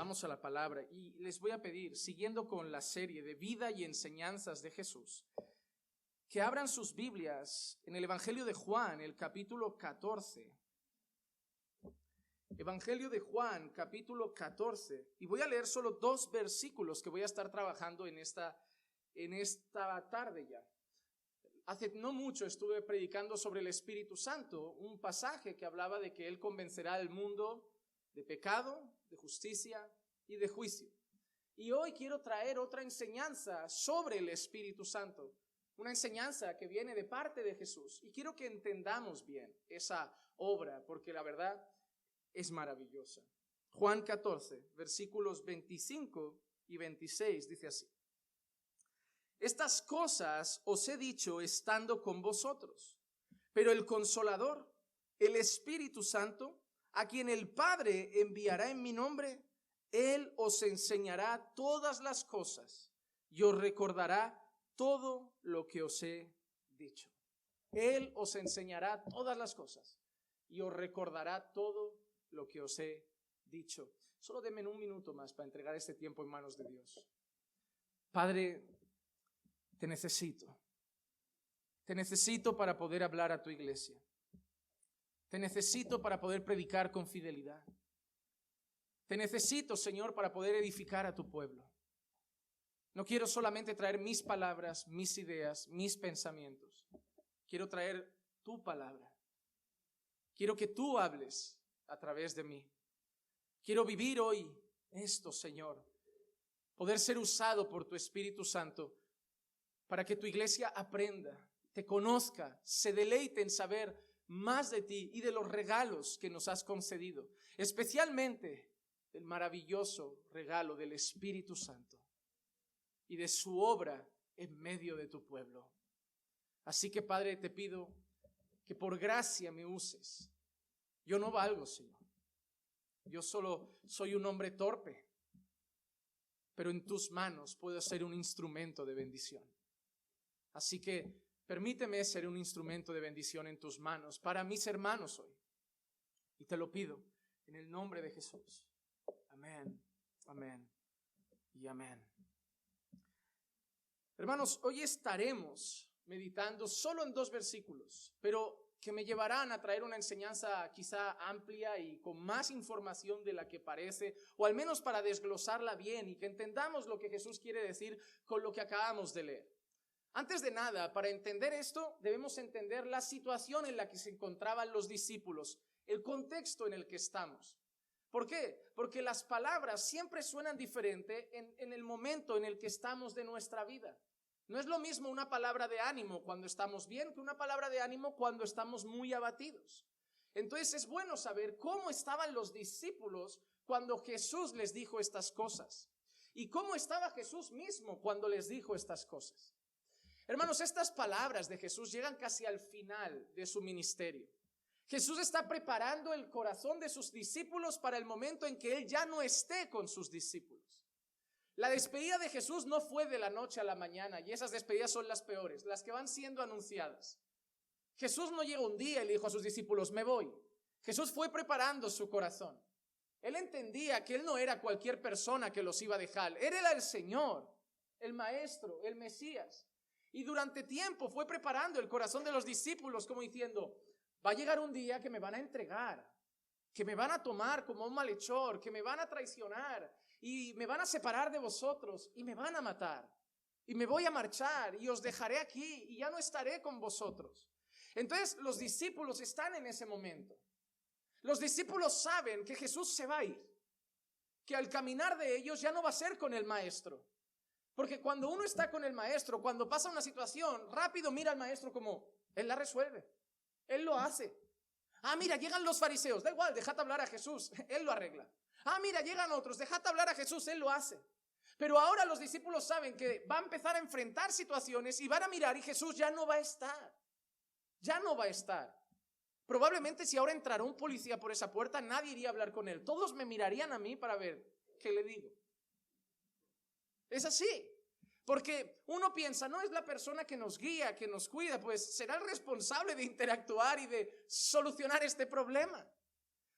Vamos a la palabra y les voy a pedir, siguiendo con la serie de vida y enseñanzas de Jesús, que abran sus Biblias en el Evangelio de Juan, el capítulo 14. Evangelio de Juan, capítulo 14. Y voy a leer solo 2 versículos que voy a estar trabajando en esta tarde ya. Hace no mucho estuve predicando sobre el Espíritu Santo, un pasaje que hablaba de que Él convencerá al mundo de pecado, de justicia y de juicio. Y hoy quiero traer otra enseñanza sobre el Espíritu Santo, una enseñanza que viene de parte de Jesús. Y quiero que entendamos bien esa obra, porque la verdad es maravillosa. Juan 14, versículos 25 y 26 dice así: Estas cosas os he dicho estando con vosotros, pero el Consolador, el Espíritu Santo, a quien el Padre enviará en mi nombre, Él os enseñará todas las cosas y os recordará todo lo que os he dicho. Él os enseñará todas las cosas y os recordará todo lo que os he dicho. Solo denme un minuto más para entregar este tiempo en manos de Dios. Padre, te necesito. Te necesito para poder hablar a tu iglesia. Te necesito para poder predicar con fidelidad. Te necesito, Señor, para poder edificar a tu pueblo. No quiero solamente traer mis palabras, mis ideas, mis pensamientos. Quiero traer tu palabra. Quiero que tú hables a través de mí. Quiero vivir hoy esto, Señor. Poder ser usado por tu Espíritu Santo para que tu iglesia aprenda, te conozca, se deleite en saber más de ti y de los regalos que nos has concedido, especialmente el maravilloso regalo del Espíritu Santo y de su obra en medio de tu pueblo. Así que, Padre, te pido que por gracia me uses. Yo no valgo, Señor. Yo solo soy un hombre torpe, pero en tus manos puedo ser un instrumento de bendición. Así que permíteme ser un instrumento de bendición en tus manos para mis hermanos hoy. Y te lo pido en el nombre de Jesús. Amén, amén y amén. Hermanos, hoy estaremos meditando solo en 2 versículos, pero que me llevarán a traer una enseñanza quizá amplia y con más información de la que parece, o al menos para desglosarla bien y que entendamos lo que Jesús quiere decir con lo que acabamos de leer. Antes de nada, para entender esto, debemos entender la situación en la que se encontraban los discípulos, el contexto en el que estamos. ¿Por qué? Porque las palabras siempre suenan diferente en el momento en el que estamos de nuestra vida. No es lo mismo una palabra de ánimo cuando estamos bien que una palabra de ánimo cuando estamos muy abatidos. Entonces es bueno saber cómo estaban los discípulos cuando Jesús les dijo estas cosas y cómo estaba Jesús mismo cuando les dijo estas cosas. Hermanos, estas palabras de Jesús llegan casi al final de su ministerio. Jesús está preparando el corazón de sus discípulos para el momento en que Él ya no esté con sus discípulos. La despedida de Jesús no fue de la noche a la mañana, y esas despedidas son las peores, las que van siendo anunciadas. Jesús no llegó un día y le dijo a sus discípulos, me voy. Jesús fue preparando su corazón. Él entendía que Él no era cualquier persona que los iba a dejar. Él era el Señor, el Maestro, el Mesías. Y durante tiempo fue preparando el corazón de los discípulos como diciendo, va a llegar un día que me van a entregar, que me van a tomar como un malhechor, que me van a traicionar y me van a separar de vosotros y me van a matar. Y me voy a marchar y os dejaré aquí y ya no estaré con vosotros. Entonces los discípulos están en ese momento. Los discípulos saben que Jesús se va a ir, que al caminar de ellos ya no va a ser con el Maestro. Porque cuando uno está con el Maestro, cuando pasa una situación, rápido mira al Maestro como, Él la resuelve, Él lo hace. Ah, mira, llegan los fariseos, da igual, dejad hablar a Jesús, Él lo arregla. Ah, mira, llegan otros, dejad hablar a Jesús, Él lo hace. Pero ahora los discípulos saben que va a empezar a enfrentar situaciones y van a mirar y Jesús ya no va a estar. Ya no va a estar. Probablemente si ahora entrara un policía por esa puerta, nadie iría a hablar con él. Todos me mirarían a mí para ver qué le digo. Es así. Porque uno piensa, no es la persona que nos guía, que nos cuida, pues será el responsable de interactuar y de solucionar este problema.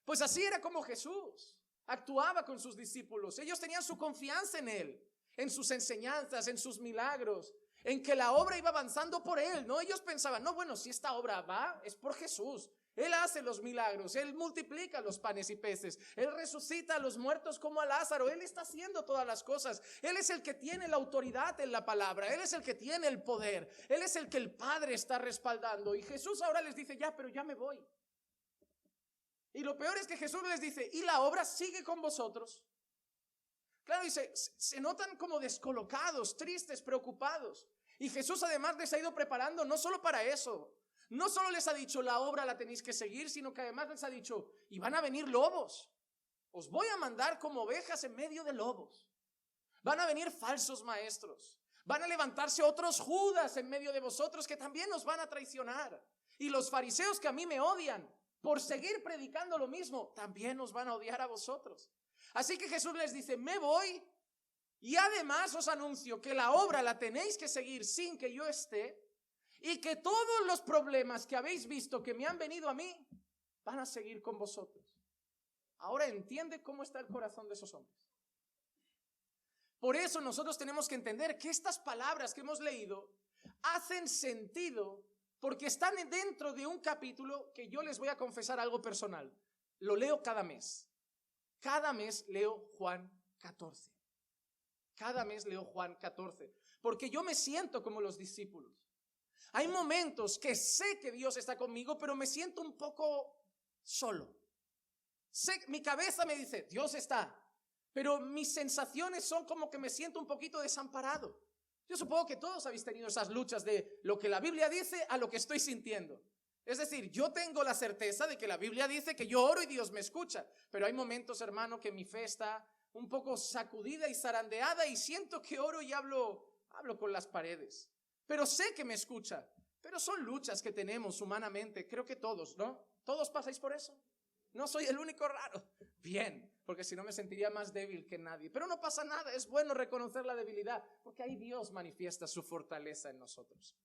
Pues así era como Jesús. actuaba con sus discípulos. Ellos tenían su confianza en Él, en sus enseñanzas, en sus milagros, en que la obra iba avanzando por Él, ¿no? Ellos pensaban, no, bueno, si esta obra va, es por Jesús. Él hace los milagros, Él multiplica los panes y peces, Él resucita a los muertos como a Lázaro, Él está haciendo todas las cosas. Él es el que tiene la autoridad en la palabra, Él es el que tiene el poder, Él es el que el Padre está respaldando. Y Jesús ahora les dice, ya, pero ya me voy. Y lo peor es que Jesús les dice, y la obra sigue con vosotros. Claro, dice, se notan como descolocados, tristes, preocupados. Y Jesús además les ha ido preparando no solo para eso. No solo les ha dicho, la obra la tenéis que seguir, sino que además les ha dicho, y van a venir lobos. Os voy a mandar como ovejas en medio de lobos. Van a venir falsos maestros. Van a levantarse otros Judas en medio de vosotros que también os van a traicionar. Y los fariseos que a mí me odian por seguir predicando lo mismo, también os van a odiar a vosotros. Así que Jesús les dice, me voy y además os anuncio que la obra la tenéis que seguir sin que yo esté y que todos los problemas que habéis visto que me han venido a mí van a seguir con vosotros. Ahora entiende cómo está el corazón de esos hombres. Por eso nosotros tenemos que entender que estas palabras que hemos leído hacen sentido porque están dentro de un capítulo que yo les voy a confesar algo personal. Lo leo cada mes. Cada mes leo Juan 14. Cada mes leo Juan 14. Porque yo me siento como los discípulos. Hay momentos que sé que Dios está conmigo, pero me siento un poco solo. Mi cabeza me dice, Dios está. Pero mis sensaciones son como que me siento un poquito desamparado. Yo supongo que todos habéis tenido esas luchas de lo que la Biblia dice a lo que estoy sintiendo. Es decir, yo tengo la certeza de que la Biblia dice que yo oro y Dios me escucha. Pero hay momentos, hermano, que mi fe está un poco sacudida y zarandeada y siento que oro y hablo con las paredes. Pero sé que me escucha. Pero son luchas que tenemos humanamente. Creo que todos, ¿no? ¿Todos pasáis por eso? No soy el único raro. Bien, porque si no me sentiría más débil que nadie. Pero no pasa nada, es bueno reconocer la debilidad, porque ahí Dios manifiesta su fortaleza en nosotros.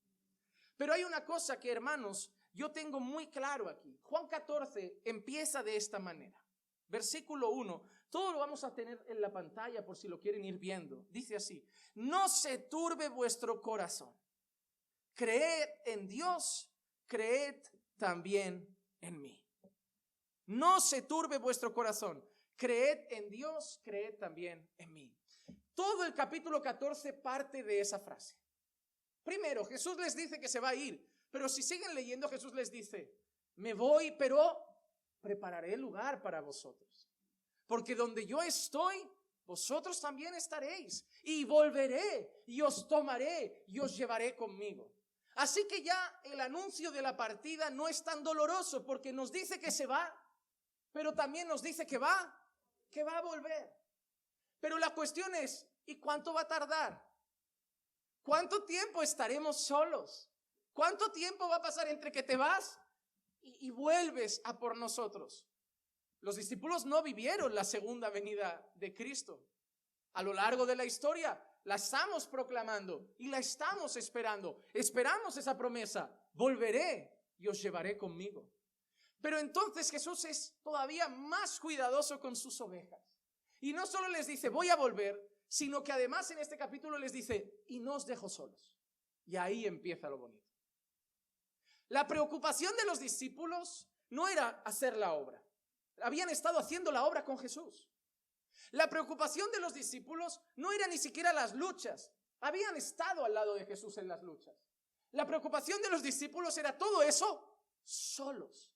Pero hay una cosa que, hermanos, yo tengo muy claro aquí. Juan 14 empieza de esta manera. Versículo 1, todo lo vamos a tener en la pantalla por si lo quieren ir viendo. Dice así, no se turbe vuestro corazón. Creed en Dios, creed también en mí. No se turbe vuestro corazón. Creed en Dios, creed también en mí. Todo el capítulo 14 parte de esa frase. Primero, Jesús les dice que se va a ir, pero si siguen leyendo, Jesús les dice, me voy, pero prepararé el lugar para vosotros. Porque donde yo estoy, vosotros también estaréis. Y volveré, y os tomaré, y os llevaré conmigo. Así que ya el anuncio de la partida no es tan doloroso, porque nos dice que se va, pero también nos dice que va a volver. Pero la cuestión es, ¿y cuánto va a tardar? ¿Cuánto tiempo estaremos solos? ¿Cuánto tiempo va a pasar entre que te vas y vuelves a por nosotros? Los discípulos no vivieron la segunda venida de Cristo. A lo largo de la historia la estamos proclamando y la estamos esperando. Esperamos esa promesa. Volveré y os llevaré conmigo. Pero entonces Jesús es todavía más cuidadoso con sus ovejas. Y no solo les dice, voy a volver, sino que además en este capítulo les dice, y no os dejo solos. Y ahí empieza lo bonito. La preocupación de los discípulos no era hacer la obra. Habían estado haciendo la obra con Jesús. La preocupación de los discípulos no era ni siquiera las luchas. Habían estado al lado de Jesús en las luchas. La preocupación de los discípulos era todo eso solos.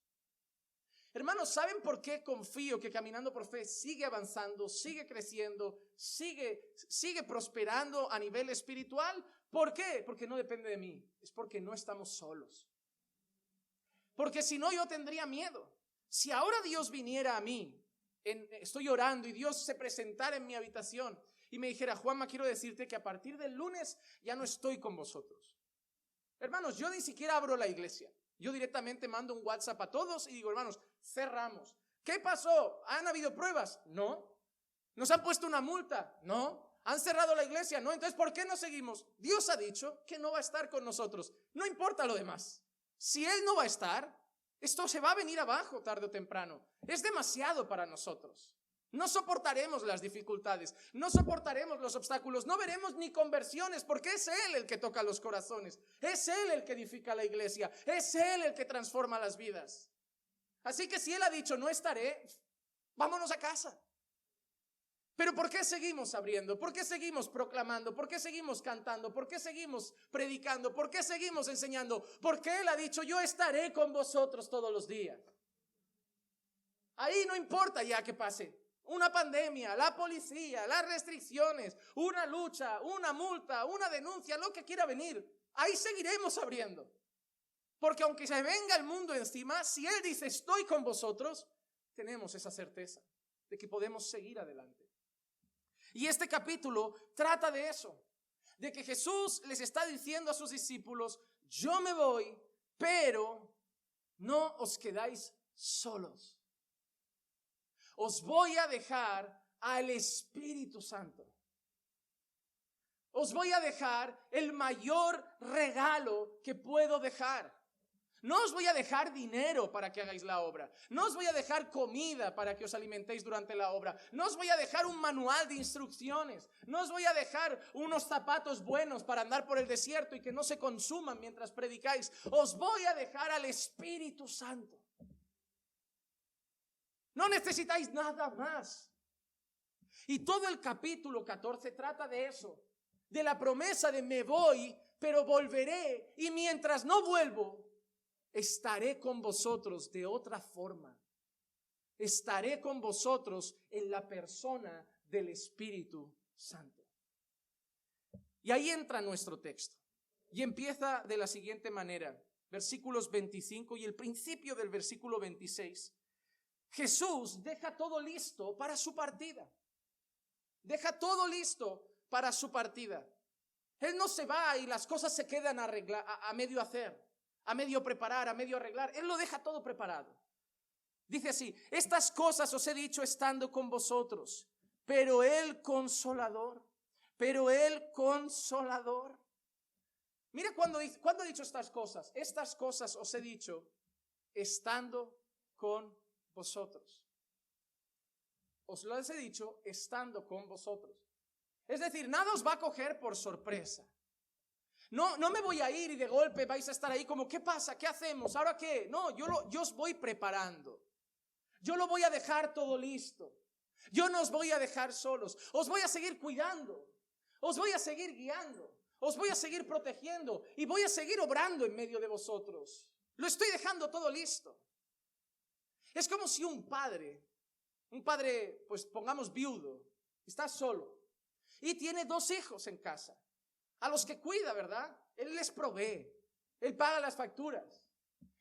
Hermanos, ¿saben por qué confío que Caminando por Fe sigue avanzando, sigue creciendo, sigue prosperando a nivel espiritual? ¿Por qué? Porque no depende de mí, es porque no estamos solos. Porque si no, yo tendría miedo. Si ahora Dios viniera a mí, estoy orando y Dios se presentara en mi habitación y me dijera, Juanma, quiero decirte que a partir del lunes ya no estoy con vosotros. Hermanos, yo ni siquiera abro la iglesia. Yo directamente mando un WhatsApp a todos y digo, hermanos, cerramos. ¿Qué pasó? ¿Han habido pruebas? No. ¿Nos han puesto una multa? No. ¿Han cerrado la iglesia? No. Entonces, ¿por qué no seguimos? Dios ha dicho que no va a estar con nosotros. No importa lo demás. Si Él no va a estar, esto se va a venir abajo tarde o temprano. Es demasiado para nosotros. No soportaremos las dificultades, no soportaremos los obstáculos, no veremos ni conversiones, porque es Él el que toca los corazones, es Él el que edifica la iglesia, es Él el que transforma las vidas. Así que si Él ha dicho no estaré, vámonos a casa. Pero ¿por qué seguimos abriendo? ¿Por qué seguimos proclamando? ¿Por qué seguimos cantando? ¿Por qué seguimos predicando? ¿Por qué seguimos enseñando? Porque Él ha dicho yo estaré con vosotros todos los días. Ahí no importa ya que pase una pandemia, la policía, las restricciones, una lucha, una multa, una denuncia, lo que quiera venir. Ahí seguiremos abriendo. Porque aunque se venga el mundo encima, si Él dice estoy con vosotros, tenemos esa certeza de que podemos seguir adelante. Y este capítulo trata de eso, de que Jesús les está diciendo a sus discípulos, yo me voy, pero no os quedáis solos. Os voy a dejar al Espíritu Santo. Os voy a dejar el mayor regalo que puedo dejar. No os voy a dejar dinero para que hagáis la obra. No os voy a dejar comida para que os alimentéis durante la obra. No os voy a dejar un manual de instrucciones. No os voy a dejar unos zapatos buenos para andar por el desierto y que no se consuman mientras predicáis. Os voy a dejar al Espíritu Santo. No necesitáis nada más. Y todo el capítulo 14 trata de eso. De la promesa de me voy, pero volveré. Y mientras no vuelvo, estaré con vosotros de otra forma. Estaré con vosotros en la persona del Espíritu Santo. Y ahí entra nuestro texto. Y empieza de la siguiente manera. Versículos 25 y el principio del versículo 26. Jesús deja todo listo para su partida. Deja todo listo para su partida. Él no se va y las cosas se quedan a medio hacer, a medio preparar, a medio arreglar. Él lo deja todo preparado. Dice así, estas cosas os he dicho estando con vosotros, pero el Consolador, Mira cuando ha dicho estas cosas os he dicho estando con vosotros. Os lo he dicho estando con vosotros. Es decir, nada os va a coger por sorpresa. No me voy a ir y de golpe vais a estar ahí como, ¿qué pasa? ¿Qué hacemos? ¿Ahora qué? No, yo os voy preparando. Yo lo voy a dejar todo listo. Yo no os voy a dejar solos. Os voy a seguir cuidando. Os voy a seguir guiando. Os voy a seguir protegiendo. Y voy a seguir obrando en medio de vosotros. Lo estoy dejando todo listo. Es como si un padre, pues pongamos viudo, está solo y tiene 2 hijos en casa, a los que cuida, ¿verdad? Él les provee, Él paga las facturas,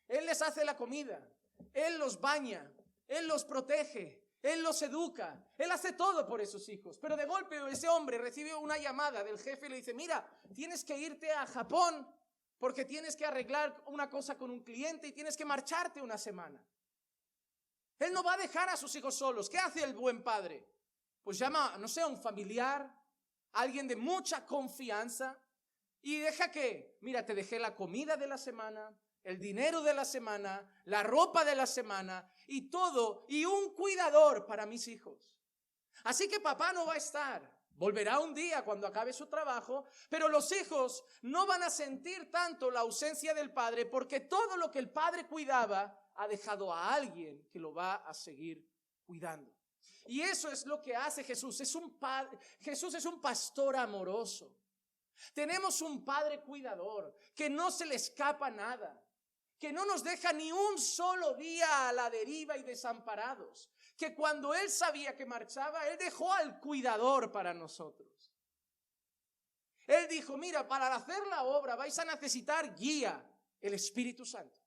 Él les hace la comida, Él los baña, Él los protege, Él los educa, Él hace todo por esos hijos. Pero de golpe ese hombre recibe una llamada del jefe y le dice, mira, tienes que irte a Japón porque tienes que arreglar una cosa con un cliente y tienes que marcharte una semana. Él no va a dejar a sus hijos solos. ¿Qué hace el buen padre? Pues llama, no sé, a un familiar, a alguien de mucha confianza y deja que, mira, te dejé la comida de la semana, el dinero de la semana, la ropa de la semana y todo, y un cuidador para mis hijos. Así que papá no va a estar. Volverá un día cuando acabe su trabajo, pero los hijos no van a sentir tanto la ausencia del padre porque todo lo que el padre cuidaba ha dejado a alguien que lo va a seguir cuidando. Y eso es lo que hace Jesús. Jesús es un pastor amoroso. Tenemos un padre cuidador que no se le escapa nada, que no nos deja ni un solo día a la deriva y desamparados, que cuando Él sabía que marchaba, Él dejó al cuidador para nosotros. Él dijo, mira, para hacer la obra vais a necesitar guía, el Espíritu Santo.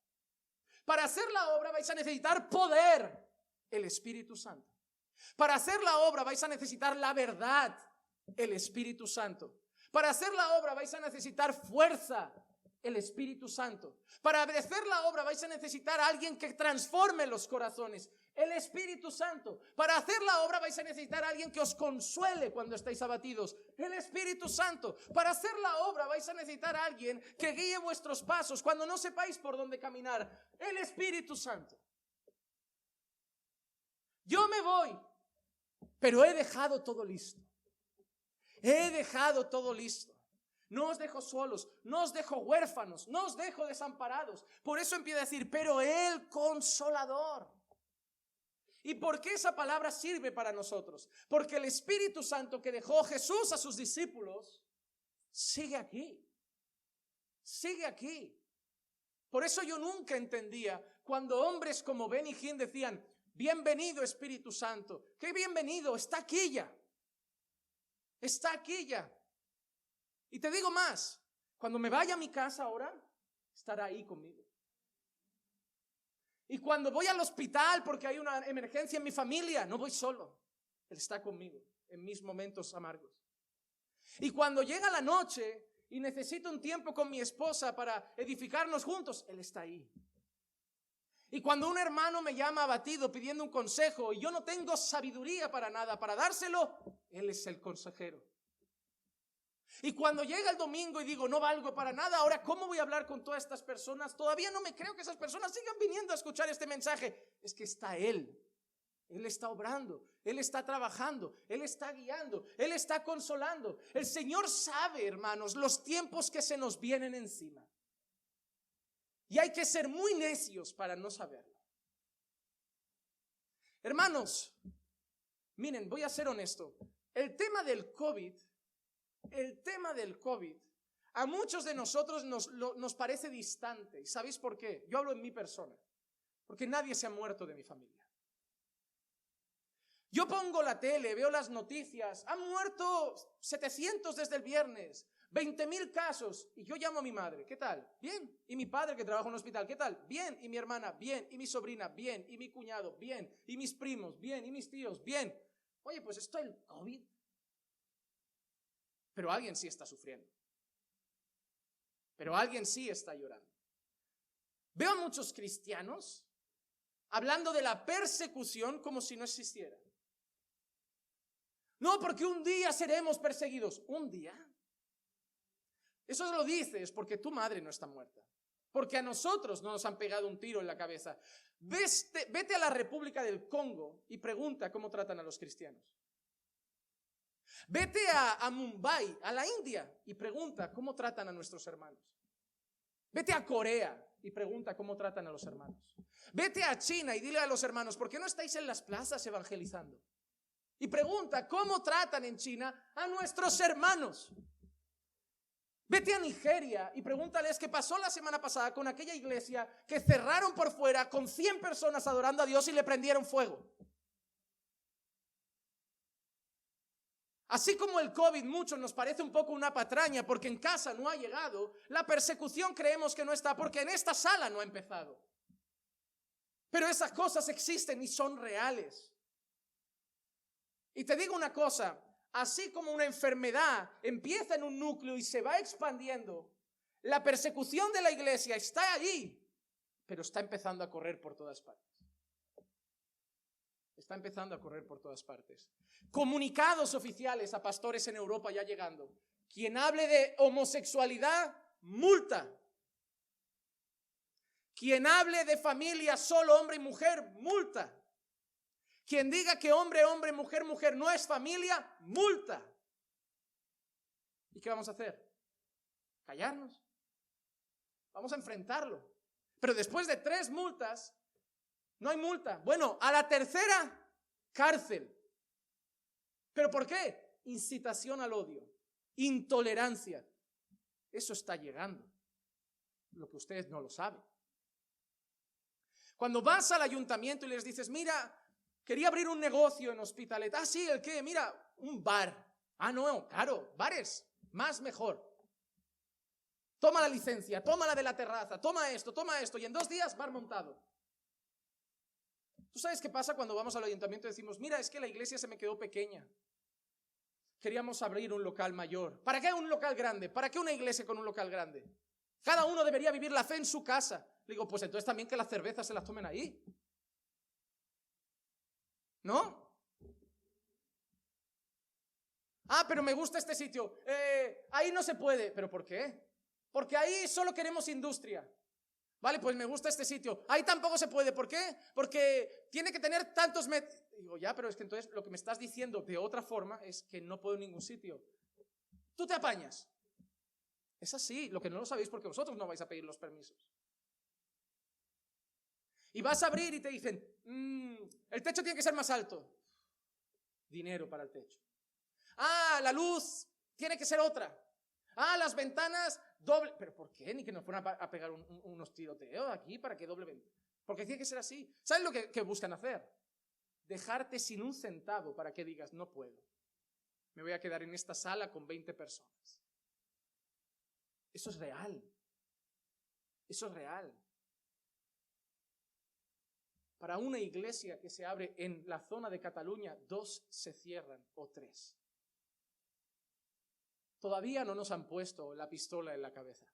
Para hacer la obra vais a necesitar poder, el Espíritu Santo. Para hacer la obra vais a necesitar la verdad, el Espíritu Santo. Para hacer la obra vais a necesitar fuerza, el Espíritu Santo. Para hacer la obra vais a necesitar a alguien que transforme los corazones, el Espíritu Santo. Para hacer la obra vais a necesitar a alguien que os consuele cuando estáis abatidos, el Espíritu Santo. Para hacer la obra vais a necesitar a alguien que guíe vuestros pasos cuando no sepáis por dónde caminar, el Espíritu Santo. Yo me voy, pero he dejado todo listo. He dejado todo listo. No os dejo solos, no os dejo huérfanos, no os dejo desamparados. Por eso empieza a decir, pero el Consolador. ¿Y por qué esa palabra sirve para nosotros? Porque el Espíritu Santo que dejó Jesús a sus discípulos sigue aquí. Sigue aquí. Por eso yo nunca entendía cuando hombres como Ben y Hinn decían, bienvenido Espíritu Santo. ¿Qué bienvenido? Está aquí ya. Está aquí ya. Y te digo más, cuando me vaya a mi casa ahora, estará ahí conmigo. Y cuando voy al hospital porque hay una emergencia en mi familia, no voy solo. Él está conmigo en mis momentos amargos. Y cuando llega la noche y necesito un tiempo con mi esposa para edificarnos juntos, Él está ahí. Y cuando un hermano me llama abatido pidiendo un consejo y yo no tengo sabiduría para nada, para dárselo, Él es el consejero. Y cuando llega el domingo y digo, no valgo para nada, ahora ¿cómo voy a hablar con todas estas personas? Todavía no me creo que esas personas sigan viniendo a escuchar este mensaje. Es que está Él. Él está obrando, Él está trabajando, Él está guiando, Él está consolando. El Señor sabe, hermanos, los tiempos que se nos vienen encima. Y hay que ser muy necios para no saberlo. Hermanos, miren, voy a ser honesto. El tema del COVID a muchos de nosotros nos parece distante. ¿Y sabéis por qué? Yo hablo en mi persona. Porque nadie se ha muerto de mi familia. Yo pongo la tele, veo las noticias. Han muerto 700 desde el viernes. 20,000 casos. Y yo llamo a mi madre. ¿Qué tal? Bien. Y mi padre que trabaja en un hospital. ¿Qué tal? Bien. Y mi hermana. Bien. Y mi sobrina. Bien. Y mi cuñado. Bien. Y mis primos. Bien. Y mis tíos. Bien. Oye, pues esto es el COVID. Pero alguien sí está sufriendo. Pero alguien sí está llorando. Veo a muchos cristianos hablando de la persecución como si no existiera. No, porque un día seremos perseguidos. ¿Un día? Eso lo dices porque tu madre no está muerta. Porque a nosotros no nos han pegado un tiro en la cabeza. Vete a la República del Congo y pregunta cómo tratan a los cristianos. Vete a Mumbai, a la India, y pregunta cómo tratan a nuestros hermanos. Vete a Corea y pregunta cómo tratan a los hermanos. Vete a China y dile a los hermanos, ¿por qué no estáis en las plazas evangelizando? Y pregunta cómo tratan en China a nuestros hermanos. Vete a Nigeria y pregúntales qué pasó la semana pasada con aquella iglesia que cerraron por fuera con 100 personas adorando a Dios y le prendieron fuego. Así como el COVID muchos nos parece un poco una patraña porque en casa no ha llegado, la persecución creemos que no está porque en esta sala no ha empezado. Pero esas cosas existen y son reales. Y te digo una cosa, así como una enfermedad empieza en un núcleo y se va expandiendo, la persecución de la iglesia está allí, pero está empezando a correr por todas partes. Está empezando a correr por todas partes. Comunicados oficiales a pastores en Europa ya llegando. Quien hable de homosexualidad, multa. Quien hable de familia solo hombre y mujer, multa. Quien diga que hombre, hombre, mujer, mujer no es familia, multa. ¿Y qué vamos a hacer? ¿Callarnos? Vamos a enfrentarlo. Pero después de 3 multas, no hay multa. Bueno, a la tercera, cárcel. ¿Pero por qué? Incitación al odio, intolerancia. Eso está llegando. Lo que ustedes no lo saben. Cuando vas al ayuntamiento y les dices, mira, quería abrir un negocio en Hospitalet. Ah, sí, ¿el qué? Mira, un bar. Ah, no, claro, bares, más mejor. Toma la licencia, toma la de la terraza, toma esto, y en 2 días bar montado. ¿Tú sabes qué pasa cuando vamos al ayuntamiento y decimos, mira, es que la iglesia se me quedó pequeña? Queríamos abrir un local mayor. ¿Para qué un local grande? ¿Para qué una iglesia con un local grande? Cada uno debería vivir la fe en su casa. Le digo, pues entonces también que las cervezas se las tomen ahí. ¿No? Ah, pero me gusta este sitio. Ahí no se puede. ¿Pero por qué? Porque ahí solo queremos industria. Vale, pues me gusta este sitio. Ahí tampoco se puede. ¿Por qué? Porque tiene que tener tantos metros. Digo, ya, pero es que entonces lo que me estás diciendo de otra forma es que no puedo en ningún sitio. Tú te apañas. Es así. Lo que no lo sabéis porque vosotros no vais a pedir los permisos. Y vas a abrir y te dicen, el techo tiene que ser más alto. Dinero para el techo. La luz tiene que ser otra. Las ventanas doble. ¿Pero por qué? Ni que nos fueran a pegar unos tiroteos aquí para que doble ventana. Porque tiene que ser así. ¿Sabes lo que buscan hacer? Dejarte sin un centavo para que digas, no puedo. Me voy a quedar en esta sala con 20 personas. Eso es real. Eso es real. Para una iglesia que se abre en la zona de Cataluña, 2 se cierran o 3. Todavía no nos han puesto la pistola en la cabeza.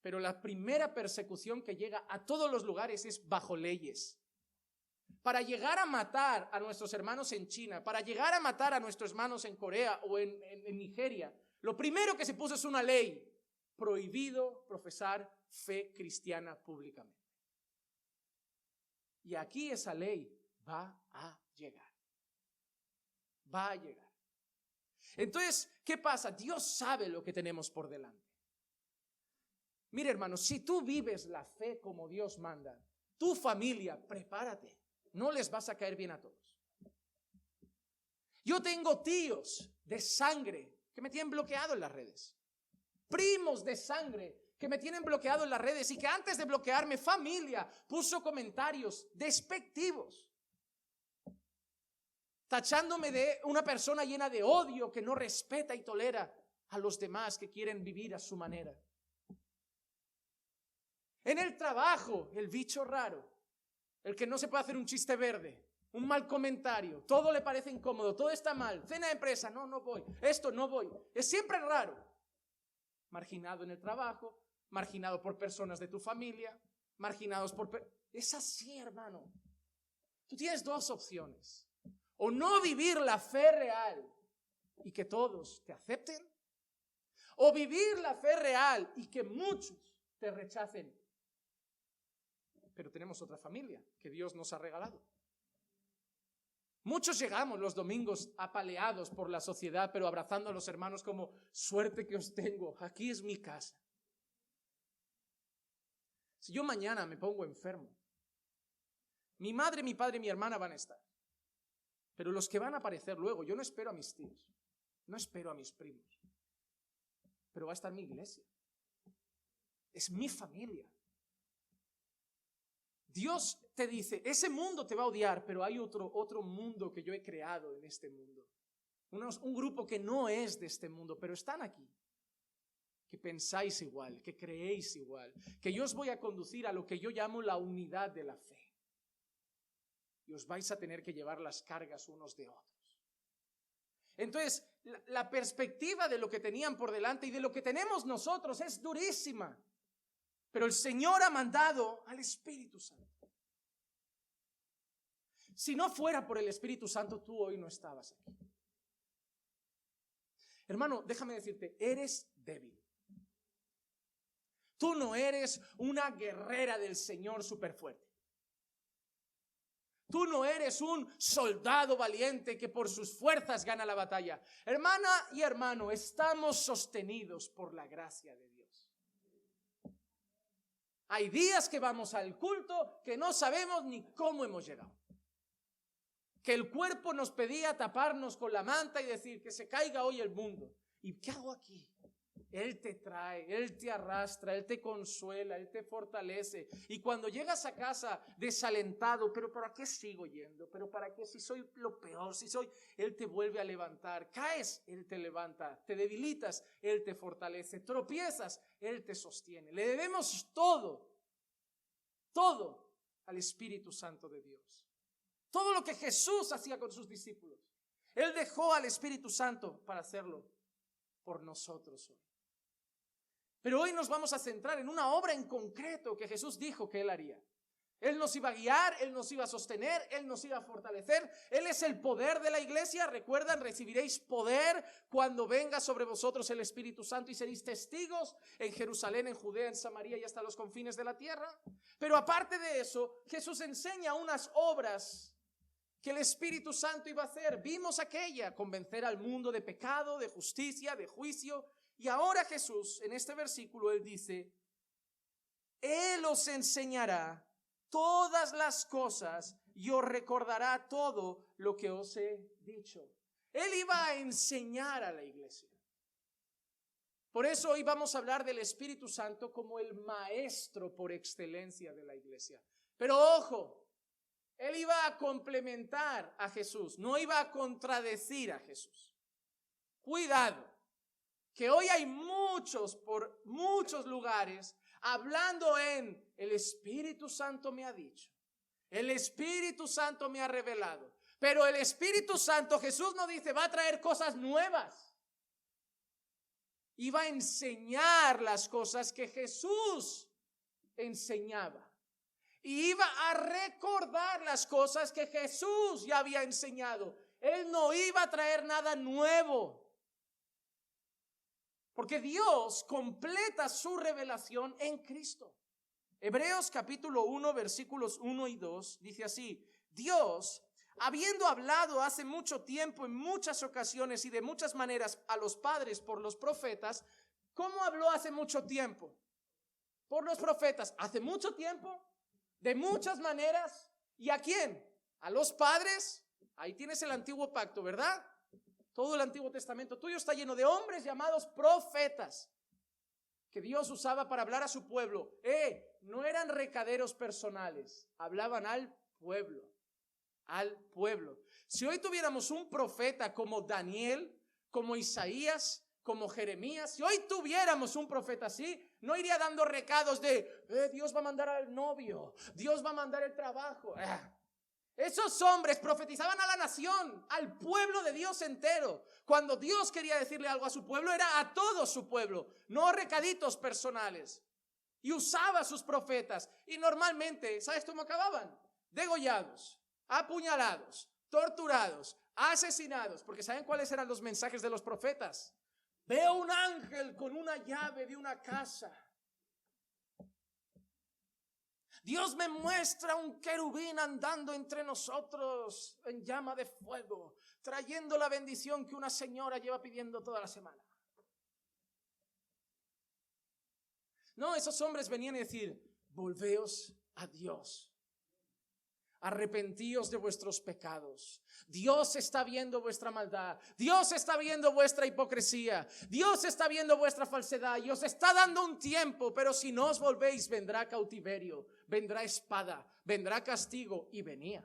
Pero la primera persecución que llega a todos los lugares es bajo leyes. Para llegar a matar a nuestros hermanos en China, para llegar a matar a nuestros hermanos en Corea o en Nigeria, lo primero que se puso es una ley. Prohibido profesar fe cristiana públicamente. Y aquí esa ley va a llegar. Va a llegar. Entonces, ¿qué pasa? Dios sabe lo que tenemos por delante. Mira, hermanos, si tú vives la fe como Dios manda, tu familia, prepárate. No les vas a caer bien a todos. Yo tengo tíos de sangre que me tienen bloqueado en las redes. Primos de sangre que me tienen bloqueado en las redes y que antes de bloquearme, familia puso comentarios despectivos, tachándome de una persona llena de odio que no respeta y tolera a los demás que quieren vivir a su manera. En el trabajo, el bicho raro, el que no se puede hacer un chiste verde, un mal comentario, todo le parece incómodo, todo está mal, cena de empresa, no voy, esto no voy, es siempre raro. Marginado en el trabajo, marginado por personas de tu familia, marginados por... Es así, hermano. Tú tienes 2 opciones. O no vivir la fe real y que todos te acepten, o vivir la fe real y que muchos te rechacen. Pero tenemos otra familia que Dios nos ha regalado. Muchos llegamos los domingos apaleados por la sociedad, pero abrazando a los hermanos como suerte que os tengo, aquí es mi casa. Si yo mañana me pongo enfermo, mi madre, mi padre y mi hermana van a estar. Pero los que van a aparecer luego, yo no espero a mis tíos, no espero a mis primos, pero va a estar mi iglesia. Es mi familia. Dios te dice, ese mundo te va a odiar, pero hay otro mundo que yo he creado en este mundo. Un grupo que no es de este mundo, pero están aquí. Que pensáis igual, que creéis igual, que yo os voy a conducir a lo que yo llamo la unidad de la fe. Y os vais a tener que llevar las cargas unos de otros. Entonces, la perspectiva de lo que tenían por delante y de lo que tenemos nosotros es durísima. Pero el Señor ha mandado al Espíritu Santo. Si no fuera por el Espíritu Santo, tú hoy no estabas aquí. Hermano, déjame decirte, eres débil. Tú no eres una guerrera del Señor súper fuerte. Tú no eres un soldado valiente que por sus fuerzas gana la batalla. Hermana y hermano, estamos sostenidos por la gracia de Dios. Hay días que vamos al culto que no sabemos ni cómo hemos llegado. Que el cuerpo nos pedía taparnos con la manta y decir que se caiga hoy el mundo. ¿Y qué hago aquí? Él te trae, Él te arrastra, Él te consuela, Él te fortalece. Y cuando llegas a casa desalentado, ¿pero para qué sigo yendo? ¿Pero para qué? Si soy lo peor, Él te vuelve a levantar. Caes, Él te levanta. Te debilitas, Él te fortalece. Tropiezas, Él te sostiene. Le debemos todo al Espíritu Santo de Dios. Todo lo que Jesús hacía con sus discípulos, Él dejó al Espíritu Santo para hacerlo por nosotros hoy. Pero hoy nos vamos a centrar en una obra en concreto que Jesús dijo que Él haría. Él nos iba a guiar, Él nos iba a sostener, Él nos iba a fortalecer. Él es el poder de la iglesia. Recuerdan, recibiréis poder cuando venga sobre vosotros el Espíritu Santo y seréis testigos en Jerusalén, en Judea, en Samaria y hasta los confines de la tierra. Pero aparte de eso, Jesús enseña unas obras que el Espíritu Santo iba a hacer. Vimos aquella, convencer al mundo de pecado, de justicia, de juicio. Y ahora Jesús, en este versículo, Él dice, Él os enseñará todas las cosas y os recordará todo lo que os he dicho. Él iba a enseñar a la iglesia. Por eso hoy vamos a hablar del Espíritu Santo como el maestro por excelencia de la iglesia. Pero ojo, Él iba a complementar a Jesús, no iba a contradecir a Jesús. Cuidado, que hoy hay muchos por muchos lugares hablando en el Espíritu Santo me ha dicho, el Espíritu Santo me ha revelado. Pero el Espíritu Santo, Jesús no dice, va a traer cosas nuevas. Iba a enseñar las cosas que Jesús enseñaba. Y iba a recordar las cosas que Jesús ya había enseñado. Él no iba a traer nada nuevo. Porque Dios completa su revelación en Cristo. Hebreos capítulo 1, versículos 1 y 2 dice así: Dios, habiendo hablado hace mucho tiempo, en muchas ocasiones y de muchas maneras a los padres por los profetas. ¿Cómo habló hace mucho tiempo? Por los profetas. Hace mucho tiempo, de muchas maneras. ¿Y a quién? A los padres. Ahí tienes el antiguo pacto, ¿verdad? Todo el Antiguo Testamento tuyo está lleno de hombres llamados profetas que Dios usaba para hablar a su pueblo. No eran recaderos personales, hablaban al pueblo. Al pueblo. Si hoy tuviéramos un profeta como Daniel, como Isaías, como Jeremías, si hoy tuviéramos un profeta así, no iría dando recados de Dios va a mandar al novio, Dios va a mandar el trabajo. Esos hombres profetizaban a la nación, al pueblo de Dios entero. Cuando Dios quería decirle algo a su pueblo, era a todo su pueblo, no recaditos personales. Y usaba a sus profetas. Y normalmente, ¿sabes cómo acababan? Degollados, apuñalados, torturados, asesinados. Porque ¿saben cuáles eran los mensajes de los profetas? Veo un ángel con una llave de una casa. Dios me muestra un querubín andando entre nosotros en llama de fuego, trayendo la bendición que una señora lleva pidiendo toda la semana. No, esos hombres venían a decir, volveos a Dios. Arrepentíos de vuestros pecados. Dios está viendo vuestra maldad. Dios está viendo vuestra hipocresía. Dios está viendo vuestra falsedad y os está dando un tiempo, pero si no os volvéis, vendrá cautiverio, vendrá espada, vendrá castigo. Y venía.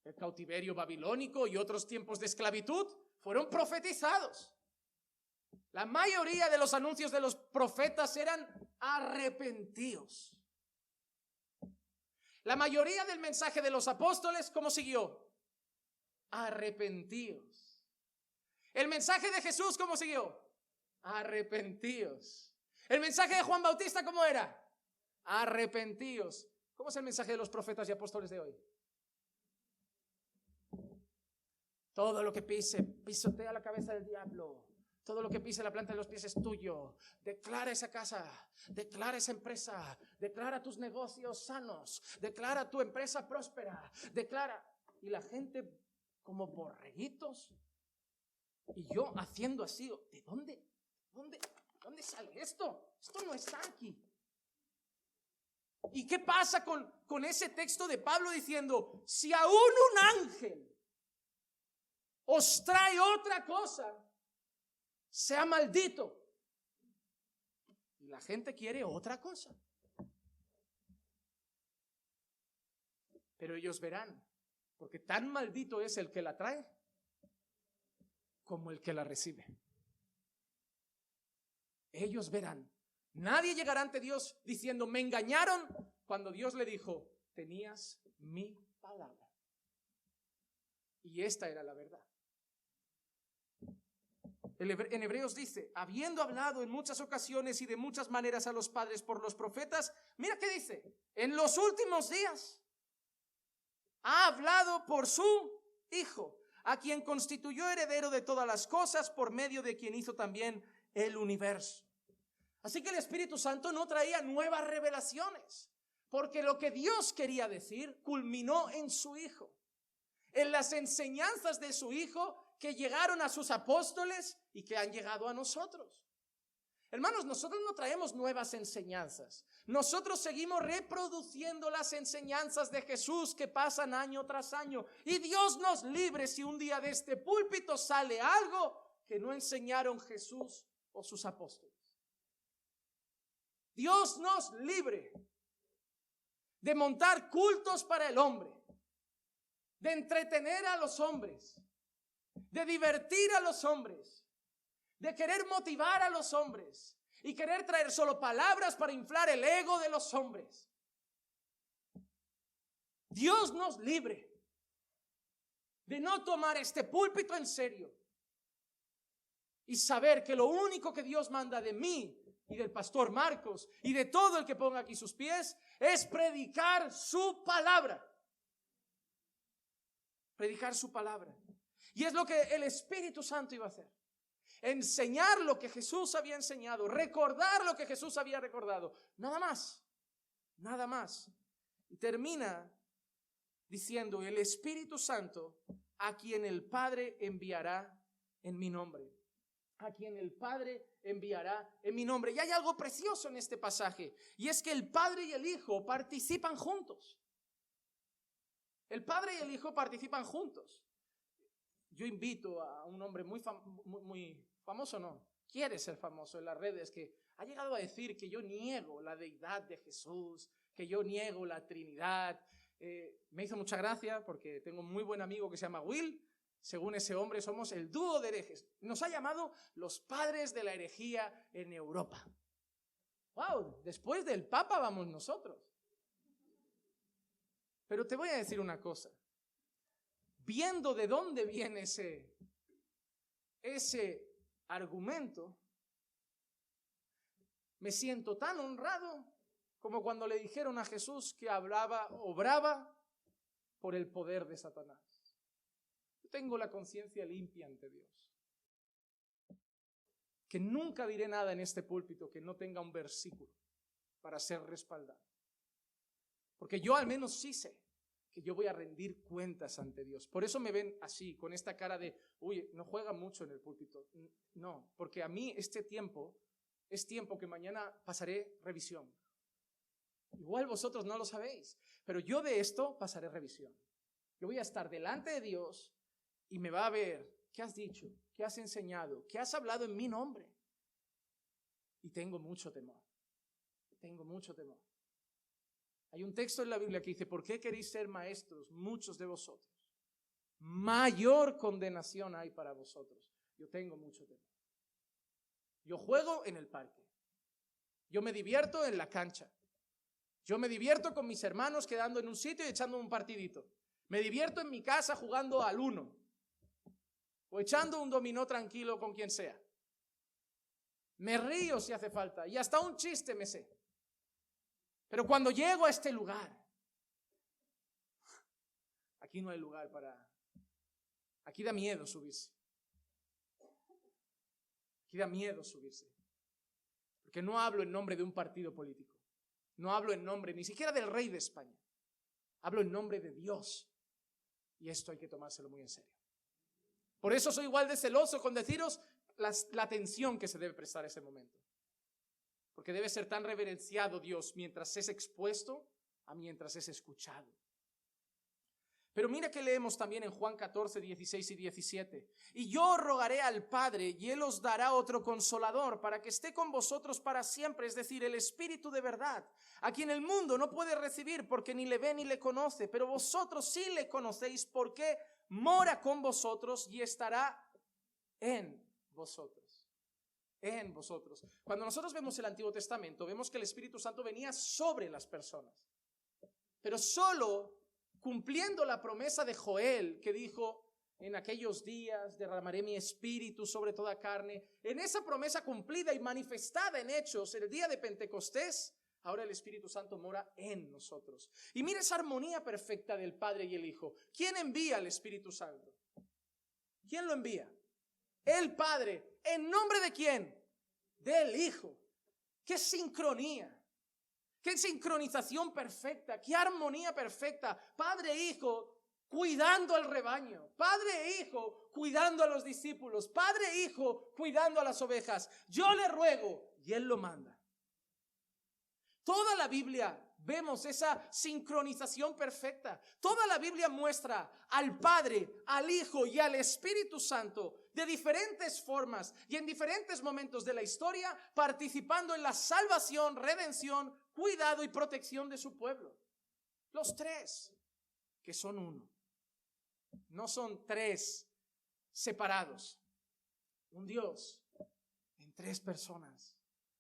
El cautiverio babilónico y otros tiempos de esclavitud fueron profetizados. La mayoría de los anuncios de los profetas eran arrepentíos. La mayoría del mensaje de los apóstoles, ¿cómo siguió? Arrepentíos. El mensaje de Jesús, ¿cómo siguió? Arrepentíos. El mensaje de Juan Bautista, ¿cómo era? Arrepentíos. ¿Cómo es el mensaje de los profetas y apóstoles de hoy? Todo lo que pisotea la cabeza del diablo. Todo lo que pise la planta de los pies es tuyo. Declara esa casa, declara esa empresa, declara tus negocios sanos, declara tu empresa próspera, declara. Y la gente como borreguitos. Y yo haciendo así, ¿de dónde sale esto? Esto no está aquí. ¿Y qué pasa con ese texto de Pablo diciendo, si aún un ángel os trae otra cosa, sea maldito? Y la gente quiere otra cosa. Pero ellos verán, porque tan maldito es el que la trae como el que la recibe. Ellos verán. Nadie llegará ante Dios diciendo, me engañaron, cuando Dios le dijo, tenías mi palabra. Y esta era la verdad. En Hebreos dice, habiendo hablado en muchas ocasiones y de muchas maneras a los padres por los profetas, mira qué dice, en los últimos días ha hablado por su Hijo, a quien constituyó heredero de todas las cosas, por medio de quien hizo también el universo. Así que el Espíritu Santo no traía nuevas revelaciones, porque lo que Dios quería decir culminó en su Hijo, en las enseñanzas de su Hijo que llegaron a sus apóstoles y que han llegado a nosotros. Hermanos, nosotros no traemos nuevas enseñanzas. Nosotros seguimos reproduciendo las enseñanzas de Jesús que pasan año tras año. Y Dios nos libre si un día de este púlpito sale algo que no enseñaron Jesús o sus apóstoles. Dios nos libre de montar cultos para el hombre, de entretener a los hombres, de divertir a los hombres, de querer motivar a los hombres y querer traer solo palabras para inflar el ego de los hombres. Dios nos libre de no tomar este púlpito en serio y saber que lo único que Dios manda de mí y del pastor Marcos y de todo el que ponga aquí sus pies es predicar su palabra. Predicar su palabra. Y es lo que el Espíritu Santo iba a hacer. Enseñar lo que Jesús había enseñado, recordar lo que Jesús había recordado. Nada más, nada más. Y termina diciendo, el Espíritu Santo a quien el Padre enviará en mi nombre. A quien el Padre enviará en mi nombre. Y hay algo precioso en este pasaje, y es que el Padre y el Hijo participan juntos. El Padre y el Hijo participan juntos. Yo invito a un hombre muy famoso, no, quiere ser famoso en las redes, que ha llegado a decir que yo niego la deidad de Jesús, que yo niego la Trinidad. Me hizo mucha gracia porque tengo un muy buen amigo que se llama Will. Según ese hombre somos el dúo de herejes. Nos ha llamado los padres de la herejía en Europa. ¡Wow! Después del Papa vamos nosotros. Pero te voy a decir una cosa. Viendo de dónde viene ese argumento, me siento tan honrado como cuando le dijeron a Jesús que obraba por el poder de Satanás. Yo tengo la conciencia limpia ante Dios. Que nunca diré nada en este púlpito que no tenga un versículo para ser respaldado. Porque yo al menos sí sé que yo voy a rendir cuentas ante Dios. Por eso me ven así, con esta cara de, uy, no juega mucho en el púlpito. No, porque a mí este tiempo es tiempo que mañana pasaré revisión. Igual vosotros no lo sabéis, pero yo de esto pasaré revisión. Yo voy a estar delante de Dios y me va a ver qué has dicho, qué has enseñado, qué has hablado en mi nombre. Y tengo mucho temor. Tengo mucho temor. Hay un texto en la Biblia que dice, ¿por qué queréis ser maestros, muchos de vosotros? Mayor condenación hay para vosotros. Yo tengo mucho temor. Yo juego en el parque. Yo me divierto en la cancha. Yo me divierto con mis hermanos quedando en un sitio y echando un partidito. Me divierto en mi casa jugando al uno. O echando un dominó tranquilo con quien sea. Me río si hace falta. Y hasta un chiste me sé. Pero cuando llego a este lugar, aquí no hay lugar para... Aquí da miedo subirse. Aquí da miedo subirse. Porque no hablo en nombre de un partido político. No hablo en nombre ni siquiera del rey de España. Hablo en nombre de Dios. Y esto hay que tomárselo muy en serio. Por eso soy igual de celoso con deciros la atención que se debe prestar a ese momento. Porque debe ser tan reverenciado Dios mientras es expuesto a mientras es escuchado. Pero mira que leemos también en Juan 14, 16 y 17. Y yo rogaré al Padre y Él os dará otro consolador para que esté con vosotros para siempre, es decir, el Espíritu de verdad, a quien el mundo no puede recibir porque ni le ve ni le conoce, pero vosotros sí le conocéis porque mora con vosotros y estará en vosotros. En vosotros. Cuando nosotros vemos el Antiguo Testamento, vemos que el Espíritu Santo venía sobre las personas, pero solo cumpliendo la promesa de Joel que dijo, en aquellos días derramaré mi espíritu sobre toda carne. En esa promesa cumplida y manifestada en Hechos, el día de Pentecostés, ahora el Espíritu Santo mora en nosotros. Y mira esa armonía perfecta del Padre y el Hijo. ¿Quién envía al Espíritu Santo? ¿Quién lo envía? El Padre. ¿En nombre de quién? Del Hijo. ¡Qué sincronía! ¡Qué sincronización perfecta! ¡Qué armonía perfecta! Padre e Hijo cuidando al rebaño. Padre e Hijo cuidando a los discípulos. Padre e Hijo cuidando a las ovejas. Yo le ruego y Él lo manda. Toda la Biblia vemos esa sincronización perfecta. Toda la Biblia muestra al Padre, al Hijo y al Espíritu Santo de diferentes formas y en diferentes momentos de la historia participando en la salvación, redención, cuidado y protección de su pueblo. Los tres, que son uno. No son tres separados. Un Dios en tres personas,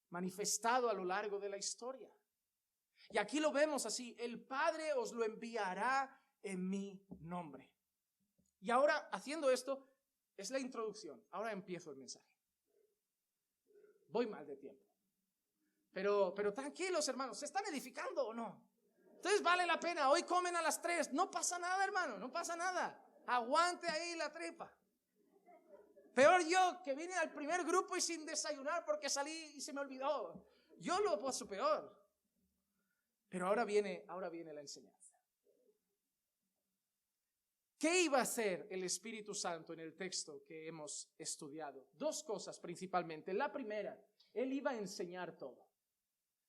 manifestado a lo largo de la historia. Y aquí lo vemos así: el Padre os lo enviará en mi nombre. Y ahora, haciendo esto, es la introducción. Ahora empiezo el mensaje. Voy mal de tiempo. Pero tranquilos, hermanos, ¿se están edificando o no? Entonces vale la pena. Hoy comen a las 3. No pasa nada, hermano, no pasa nada. Aguante ahí la tripa. Peor yo, que vine al primer grupo y sin desayunar porque salí y se me olvidó. Yo lo paso peor. Pero ahora viene la enseñanza. ¿Qué iba a hacer el Espíritu Santo en el texto que hemos estudiado? Dos cosas principalmente. La primera, Él iba a enseñar todo.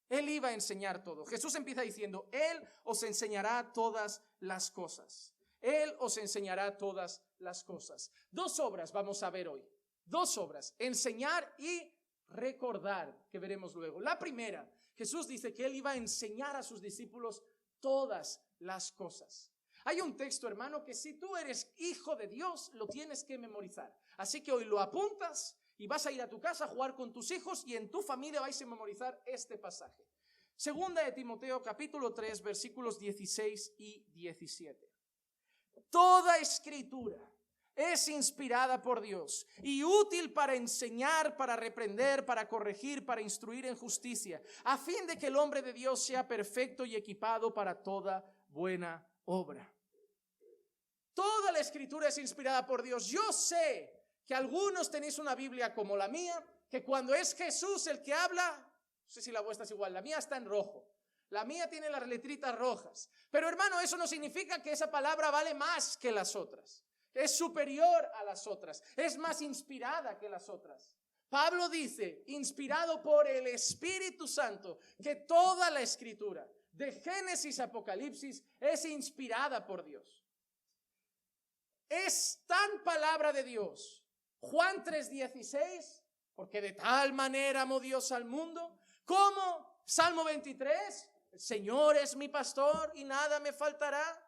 Él iba a enseñar todo. Jesús empieza diciendo: Él os enseñará todas las cosas. Él os enseñará todas las cosas. Dos obras vamos a ver hoy. Dos obras: enseñar y recordar, que veremos luego. La primera, Jesús dice que Él iba a enseñar a sus discípulos todas las cosas. Hay un texto, hermano, que si tú eres hijo de Dios, lo tienes que memorizar. Así que hoy lo apuntas y vas a ir a tu casa a jugar con tus hijos y en tu familia vais a memorizar este pasaje. Segunda de Timoteo, capítulo 3, versículos 16 y 17. Toda escritura es inspirada por Dios y útil para enseñar, para reprender, para corregir, para instruir en justicia, a fin de que el hombre de Dios sea perfecto y equipado para toda buena obra. Toda la escritura es inspirada por Dios. Yo sé que algunos tenéis una Biblia como la mía, que cuando es Jesús el que habla, no sé si la vuestra es igual, la mía está en rojo. La mía tiene las letritas rojas. Pero hermano, eso no significa que esa palabra vale más que las otras. Es superior a las otras. Es más inspirada que las otras. Pablo dice, inspirado por el Espíritu Santo, que toda la escritura, de Génesis a Apocalipsis, es inspirada por Dios. Es tan palabra de Dios. Juan 3:16, porque de tal manera amó Dios al mundo, como Salmo 23, el Señor es mi pastor y nada me faltará.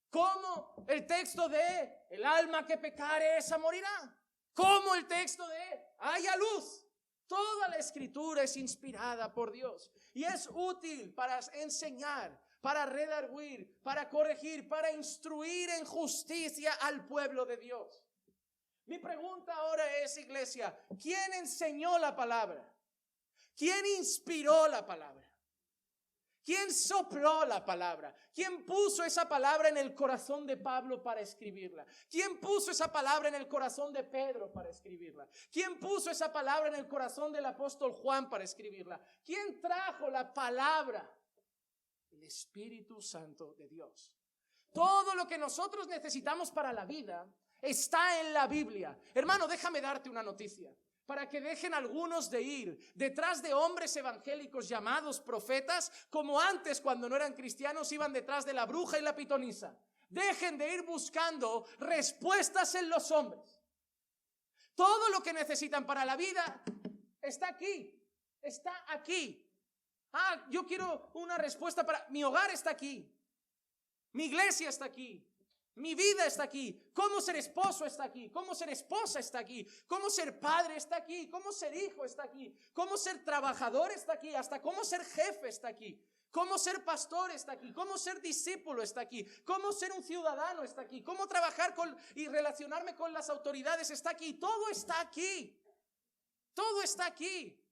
Como el texto de el alma que pecare esa morirá. Como el texto de haya luz. Toda la escritura es inspirada por Dios y es útil para enseñar, para redarguir, para corregir, para instruir en justicia al pueblo de Dios. Mi pregunta ahora es, iglesia, ¿quién enseñó la palabra? ¿Quién inspiró la palabra? ¿Quién sopló la palabra? ¿Quién puso esa palabra en el corazón de Pablo para escribirla? ¿Quién puso esa palabra en el corazón de Pedro para escribirla? ¿Quién puso esa palabra en el corazón del apóstol Juan para escribirla? ¿Quién trajo la palabra? El Espíritu Santo de Dios. Todo lo que nosotros necesitamos para la vida está en la Biblia. Hermano, déjame darte una noticia. Para que dejen algunos de ir detrás de hombres evangélicos llamados profetas, como antes cuando no eran cristianos iban detrás de la bruja y la pitonisa. Dejen de ir buscando respuestas en los hombres. Todo lo que necesitan para la vida está aquí, está aquí. Yo quiero una respuesta para mi hogar, está aquí. Mi iglesia está aquí. Mi vida está aquí. Cómo ser esposo está aquí. Cómo ser esposa está aquí. Cómo ser padre está aquí. Cómo ser hijo está aquí. Cómo ser trabajador está aquí. Hasta cómo ser jefe está aquí. Cómo ser pastor está aquí. Cómo ser discípulo está aquí. Cómo ser un ciudadano está aquí. Cómo trabajar y relacionarme con las autoridades está aquí. Todo está aquí. Todo está aquí.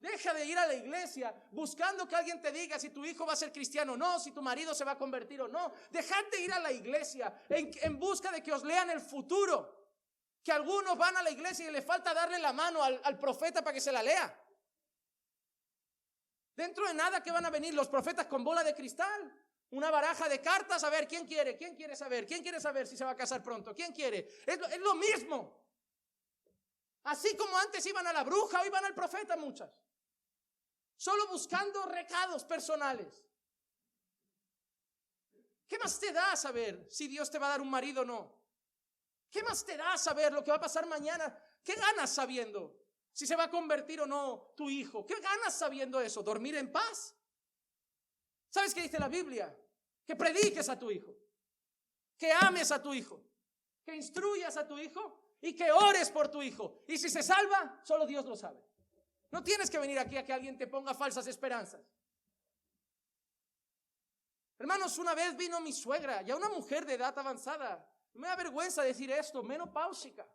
Deja de ir a la iglesia buscando que alguien te diga si tu hijo va a ser cristiano o no, si tu marido se va a convertir o no. Dejad de ir a la iglesia en busca de que os lean el futuro. Que algunos van a la iglesia y le falta darle la mano al profeta para que se la lea. Dentro de nada que van a venir los profetas con bola de cristal, una baraja de cartas, a ver, ¿quién quiere saber? ¿Quién quiere saber si se va a casar pronto? ¿Quién quiere? Es lo mismo. Así como antes iban a la bruja, hoy van al profeta muchas. Solo buscando recados personales. ¿Qué más te da saber si Dios te va a dar un marido o no? ¿Qué más te da saber lo que va a pasar mañana? ¿Qué ganas sabiendo si se va a convertir o no tu hijo? ¿Qué ganas sabiendo eso? ¿Dormir en paz? ¿Sabes qué dice la Biblia? Que prediques a tu hijo, que ames a tu hijo, que instruyas a tu hijo y que ores por tu hijo. Y si se salva, solo Dios lo sabe. No tienes que venir aquí a que alguien te ponga falsas esperanzas. Hermanos, una vez vino mi suegra, ya una mujer de edad avanzada. Me da vergüenza decir esto, menopáusica.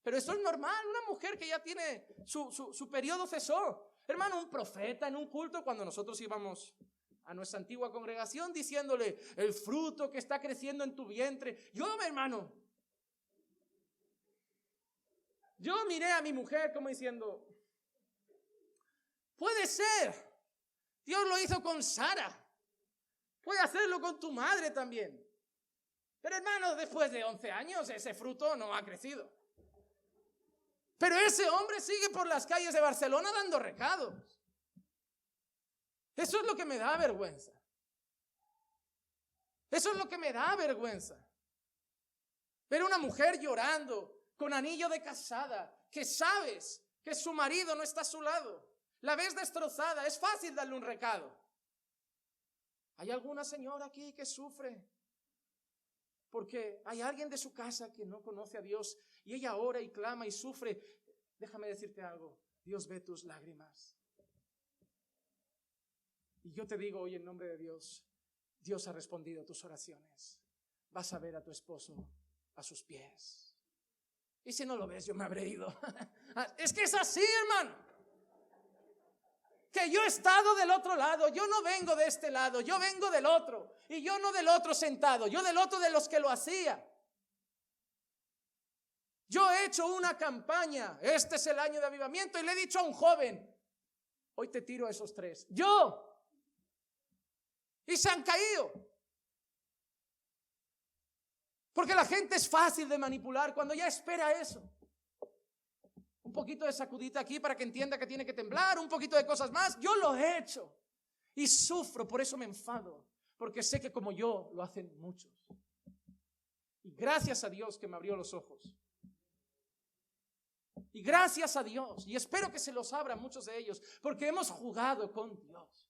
Pero esto es normal, una mujer que ya tiene su periodo cesó. Hermano, un profeta en un culto, cuando nosotros íbamos a nuestra antigua congregación diciéndole, el fruto que está creciendo en tu vientre. Hermano, yo miré a mi mujer como diciendo, puede ser, Dios lo hizo con Sara, puede hacerlo con tu madre también. Pero hermano, después de 11 años ese fruto no ha crecido. Pero ese hombre sigue por las calles de Barcelona dando recados. Eso es lo que me da vergüenza. Eso es lo que me da vergüenza. Ver una mujer llorando con anillo de casada, que sabes que su marido no está a su lado. La ves destrozada, es fácil darle un recado. ¿Hay alguna señora aquí que sufre? Porque hay alguien de su casa que no conoce a Dios y ella ora y clama y sufre. Déjame decirte algo, Dios ve tus lágrimas. Y yo te digo hoy en nombre de Dios, Dios ha respondido a tus oraciones. Vas a ver a tu esposo a sus pies. Y si no lo ves, yo me habré ido. Es que es así, hermano. Que yo he estado del otro lado, yo no vengo de este lado, yo vengo del otro. Y yo no del otro sentado, yo del otro de los que lo hacía. Yo he hecho una campaña, este es el año de avivamiento, y le he dicho a un joven, hoy te tiro a esos 3. Yo. Y se han caído. Porque la gente es fácil de manipular cuando ya espera eso. Un poquito de sacudita aquí para que entienda que tiene que temblar, un poquito de cosas más. Yo lo he hecho y sufro, por eso me enfado, porque sé que como yo lo hacen muchos. Y gracias a Dios que me abrió los ojos. Y gracias a Dios, y espero que se los abra muchos de ellos, porque hemos jugado con Dios.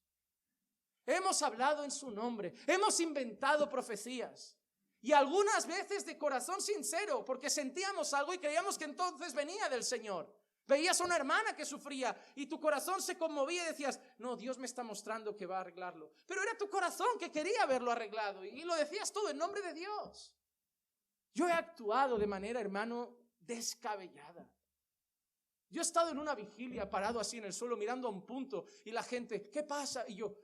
Hemos hablado en su nombre, hemos inventado profecías. Y algunas veces de corazón sincero, porque sentíamos algo y creíamos que entonces venía del Señor. Veías a una hermana que sufría y tu corazón se conmovía y decías, no, Dios me está mostrando que va a arreglarlo. Pero era tu corazón que quería verlo arreglado y lo decías todo en nombre de Dios. Yo he actuado de manera, hermano, descabellada. Yo he estado en una vigilia parado así en el suelo mirando a un punto y la gente, ¿qué pasa? Y yo,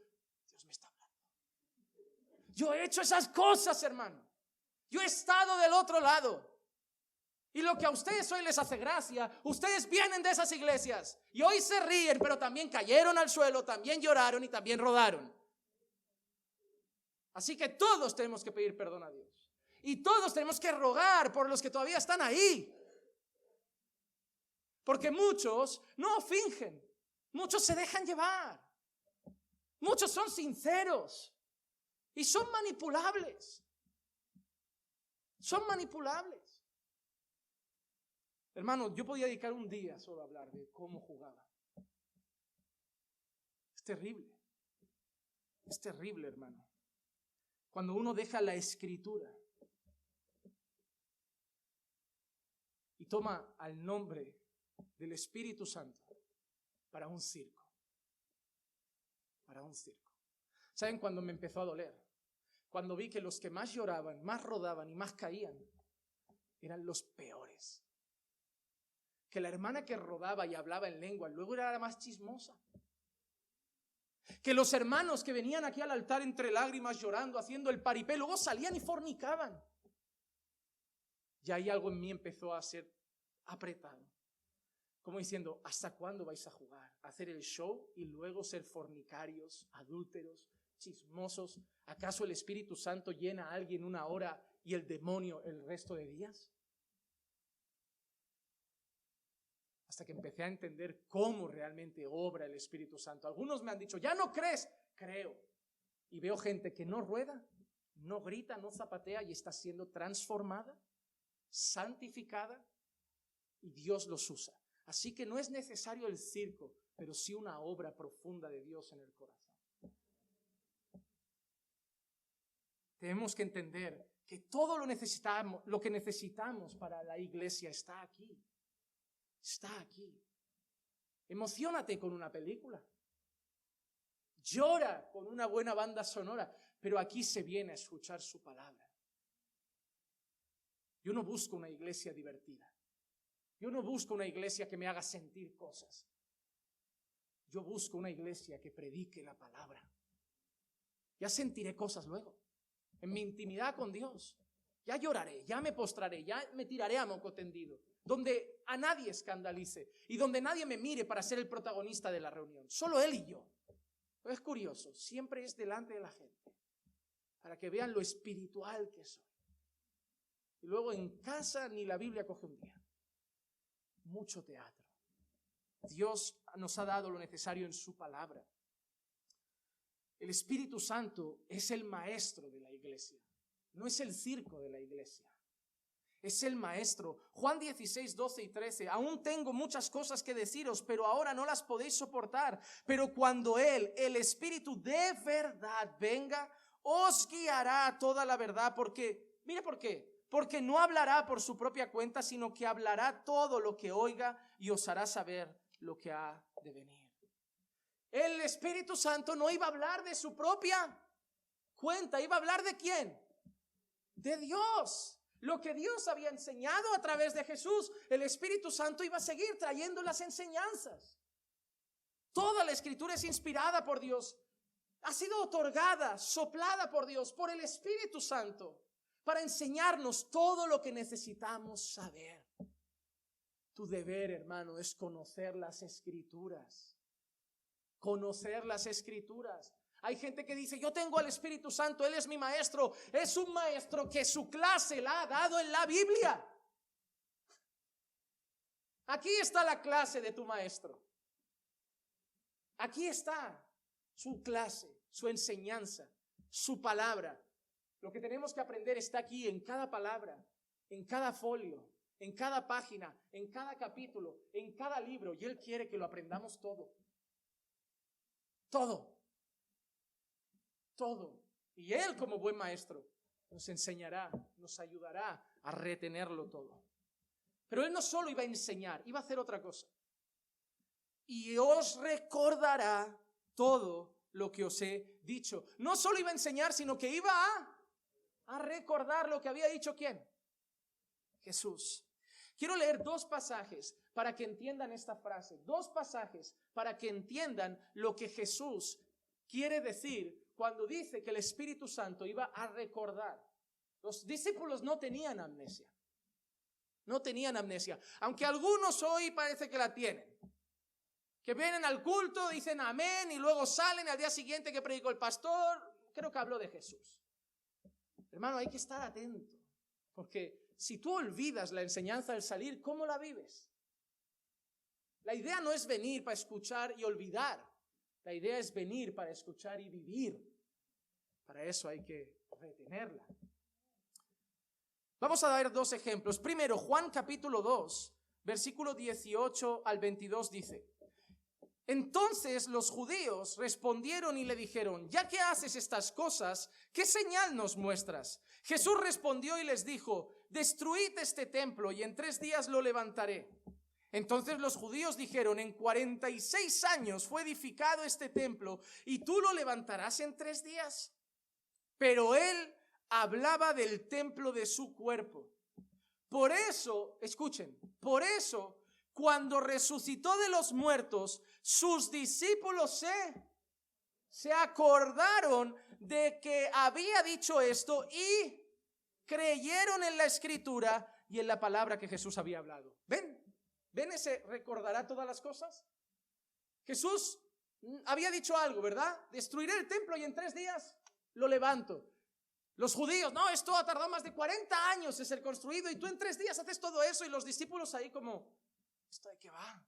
Dios me está hablando. Yo he hecho esas cosas, hermano. Yo he estado del otro lado. Y lo que a ustedes hoy les hace gracia, ustedes vienen de esas iglesias y hoy se ríen, pero también cayeron al suelo, también lloraron y también rodaron. Así que todos tenemos que pedir perdón a Dios. Y todos tenemos que rogar por los que todavía están ahí. Porque muchos no fingen, muchos se dejan llevar. Muchos son sinceros y son manipulables. Son manipulables. Hermano, yo podía dedicar un día solo a hablar de cómo jugaba. Es terrible. Es terrible, hermano. Cuando uno deja la escritura y toma al nombre del Espíritu Santo para un circo. Para un circo. ¿Saben cuándo me empezó a doler? Cuando vi que los que más lloraban, más rodaban y más caían eran los peores. Que la hermana que rodaba y hablaba en lengua luego era la más chismosa. Que los hermanos que venían aquí al altar entre lágrimas llorando, haciendo el paripé, luego salían y fornicaban. Y ahí algo en mí empezó a ser apretado. Como diciendo, ¿hasta cuándo vais a jugar? ¿A hacer el show y luego ser fornicarios, adúlteros, chismosos? ¿Acaso el Espíritu Santo llena a alguien una hora y el demonio el resto de días? Hasta que empecé a entender cómo realmente obra el Espíritu Santo. Algunos me han dicho, ¿ya no crees? Creo. Y veo gente que no rueda, no grita, no zapatea y está siendo transformada, santificada, y Dios los usa. Así que no es necesario el circo, pero sí una obra profunda de Dios en el corazón. Tenemos que entender que todo lo que necesitamos para la iglesia está aquí. Está aquí. Emociónate con una película. Llora con una buena banda sonora, pero aquí se viene a escuchar su palabra. Yo no busco una iglesia divertida. Yo no busco una iglesia que me haga sentir cosas. Yo busco una iglesia que predique la palabra. Ya sentiré cosas luego. En mi intimidad con Dios. Ya lloraré, ya me postraré, ya me tiraré a moco tendido. Donde a nadie escandalice y donde nadie me mire para ser el protagonista de la reunión. Solo él y yo. Pero es curioso, siempre es delante de la gente. Para que vean lo espiritual que soy. Y luego en casa ni la Biblia coge un día. Mucho teatro. Dios nos ha dado lo necesario en su palabra. El Espíritu Santo es el maestro de la iglesia. No es el circo de la iglesia. Es el maestro. Juan 16, 12 y 13. Aún tengo muchas cosas que deciros, pero ahora no las podéis soportar. Pero cuando Él, el Espíritu de verdad, venga, os guiará a toda la verdad. Porque, mire por qué. Porque no hablará por su propia cuenta, sino que hablará todo lo que oiga y os hará saber lo que ha de venir. El Espíritu Santo no iba a hablar de su propia cuenta. ¿Iba a hablar de quién? De Dios. Lo que Dios había enseñado a través de Jesús, el Espíritu Santo iba a seguir trayendo las enseñanzas. Toda la Escritura es inspirada por Dios. Ha sido otorgada, soplada por Dios, por el Espíritu Santo, para enseñarnos todo lo que necesitamos saber. Tu deber, hermano, es conocer las Escrituras. Conocer las Escrituras. Hay gente que dice, yo tengo al Espíritu Santo, Él es mi maestro. Es un maestro que su clase la ha dado en la Biblia. Aquí está la clase de tu maestro. Aquí está su clase, su enseñanza, su palabra. Lo que tenemos que aprender está aquí en cada palabra, en cada folio, en cada página, en cada capítulo, en cada libro. Y Él quiere que lo aprendamos todo. Todo. Todo. Y Él, como buen maestro, nos enseñará, nos ayudará a retenerlo todo. Pero Él no solo iba a enseñar, iba a hacer otra cosa. Y os recordará todo lo que os he dicho. No solo iba a enseñar, sino que iba a recordar lo que había dicho ¿quién? Jesús. Quiero leer dos pasajes para que entiendan esta frase. Dos pasajes para que entiendan lo que Jesús quiere decir cuando dice que el Espíritu Santo iba a recordar. Los discípulos no tenían amnesia. No tenían amnesia. Aunque algunos hoy parece que la tienen. Que vienen al culto, dicen amén y luego salen al día siguiente que predicó el pastor. Creo que habló de Jesús. Hermano, hay que estar atento. Porque si tú olvidas la enseñanza al salir, ¿cómo la vives? La idea no es venir para escuchar y olvidar. La idea es venir para escuchar y vivir. Para eso hay que retenerla. Vamos a dar dos ejemplos. Primero, Juan capítulo 2, versículo 18 al 22 dice: Entonces los judíos respondieron y le dijeron: ya que haces estas cosas, ¿qué señal nos muestras? Jesús respondió y les dijo: destruid este templo y en 3 días lo levantaré. Entonces los judíos dijeron: en 46 años fue edificado este templo y tú lo levantarás en 3 días. Pero él hablaba del templo de su cuerpo. Por eso, escuchen, por eso cuando resucitó de los muertos, sus discípulos se acordaron de que había dicho esto y creyeron en la escritura y en la palabra que Jesús había hablado. ¿Ven ese recordará todas las cosas? Jesús había dicho algo, ¿verdad? Destruiré el templo y en 3 días lo levanto. Los judíos: no, esto ha tardado más de 40 años en ser construido y tú en 3 días haces todo eso. Y los discípulos ahí como: ¿esto de qué va?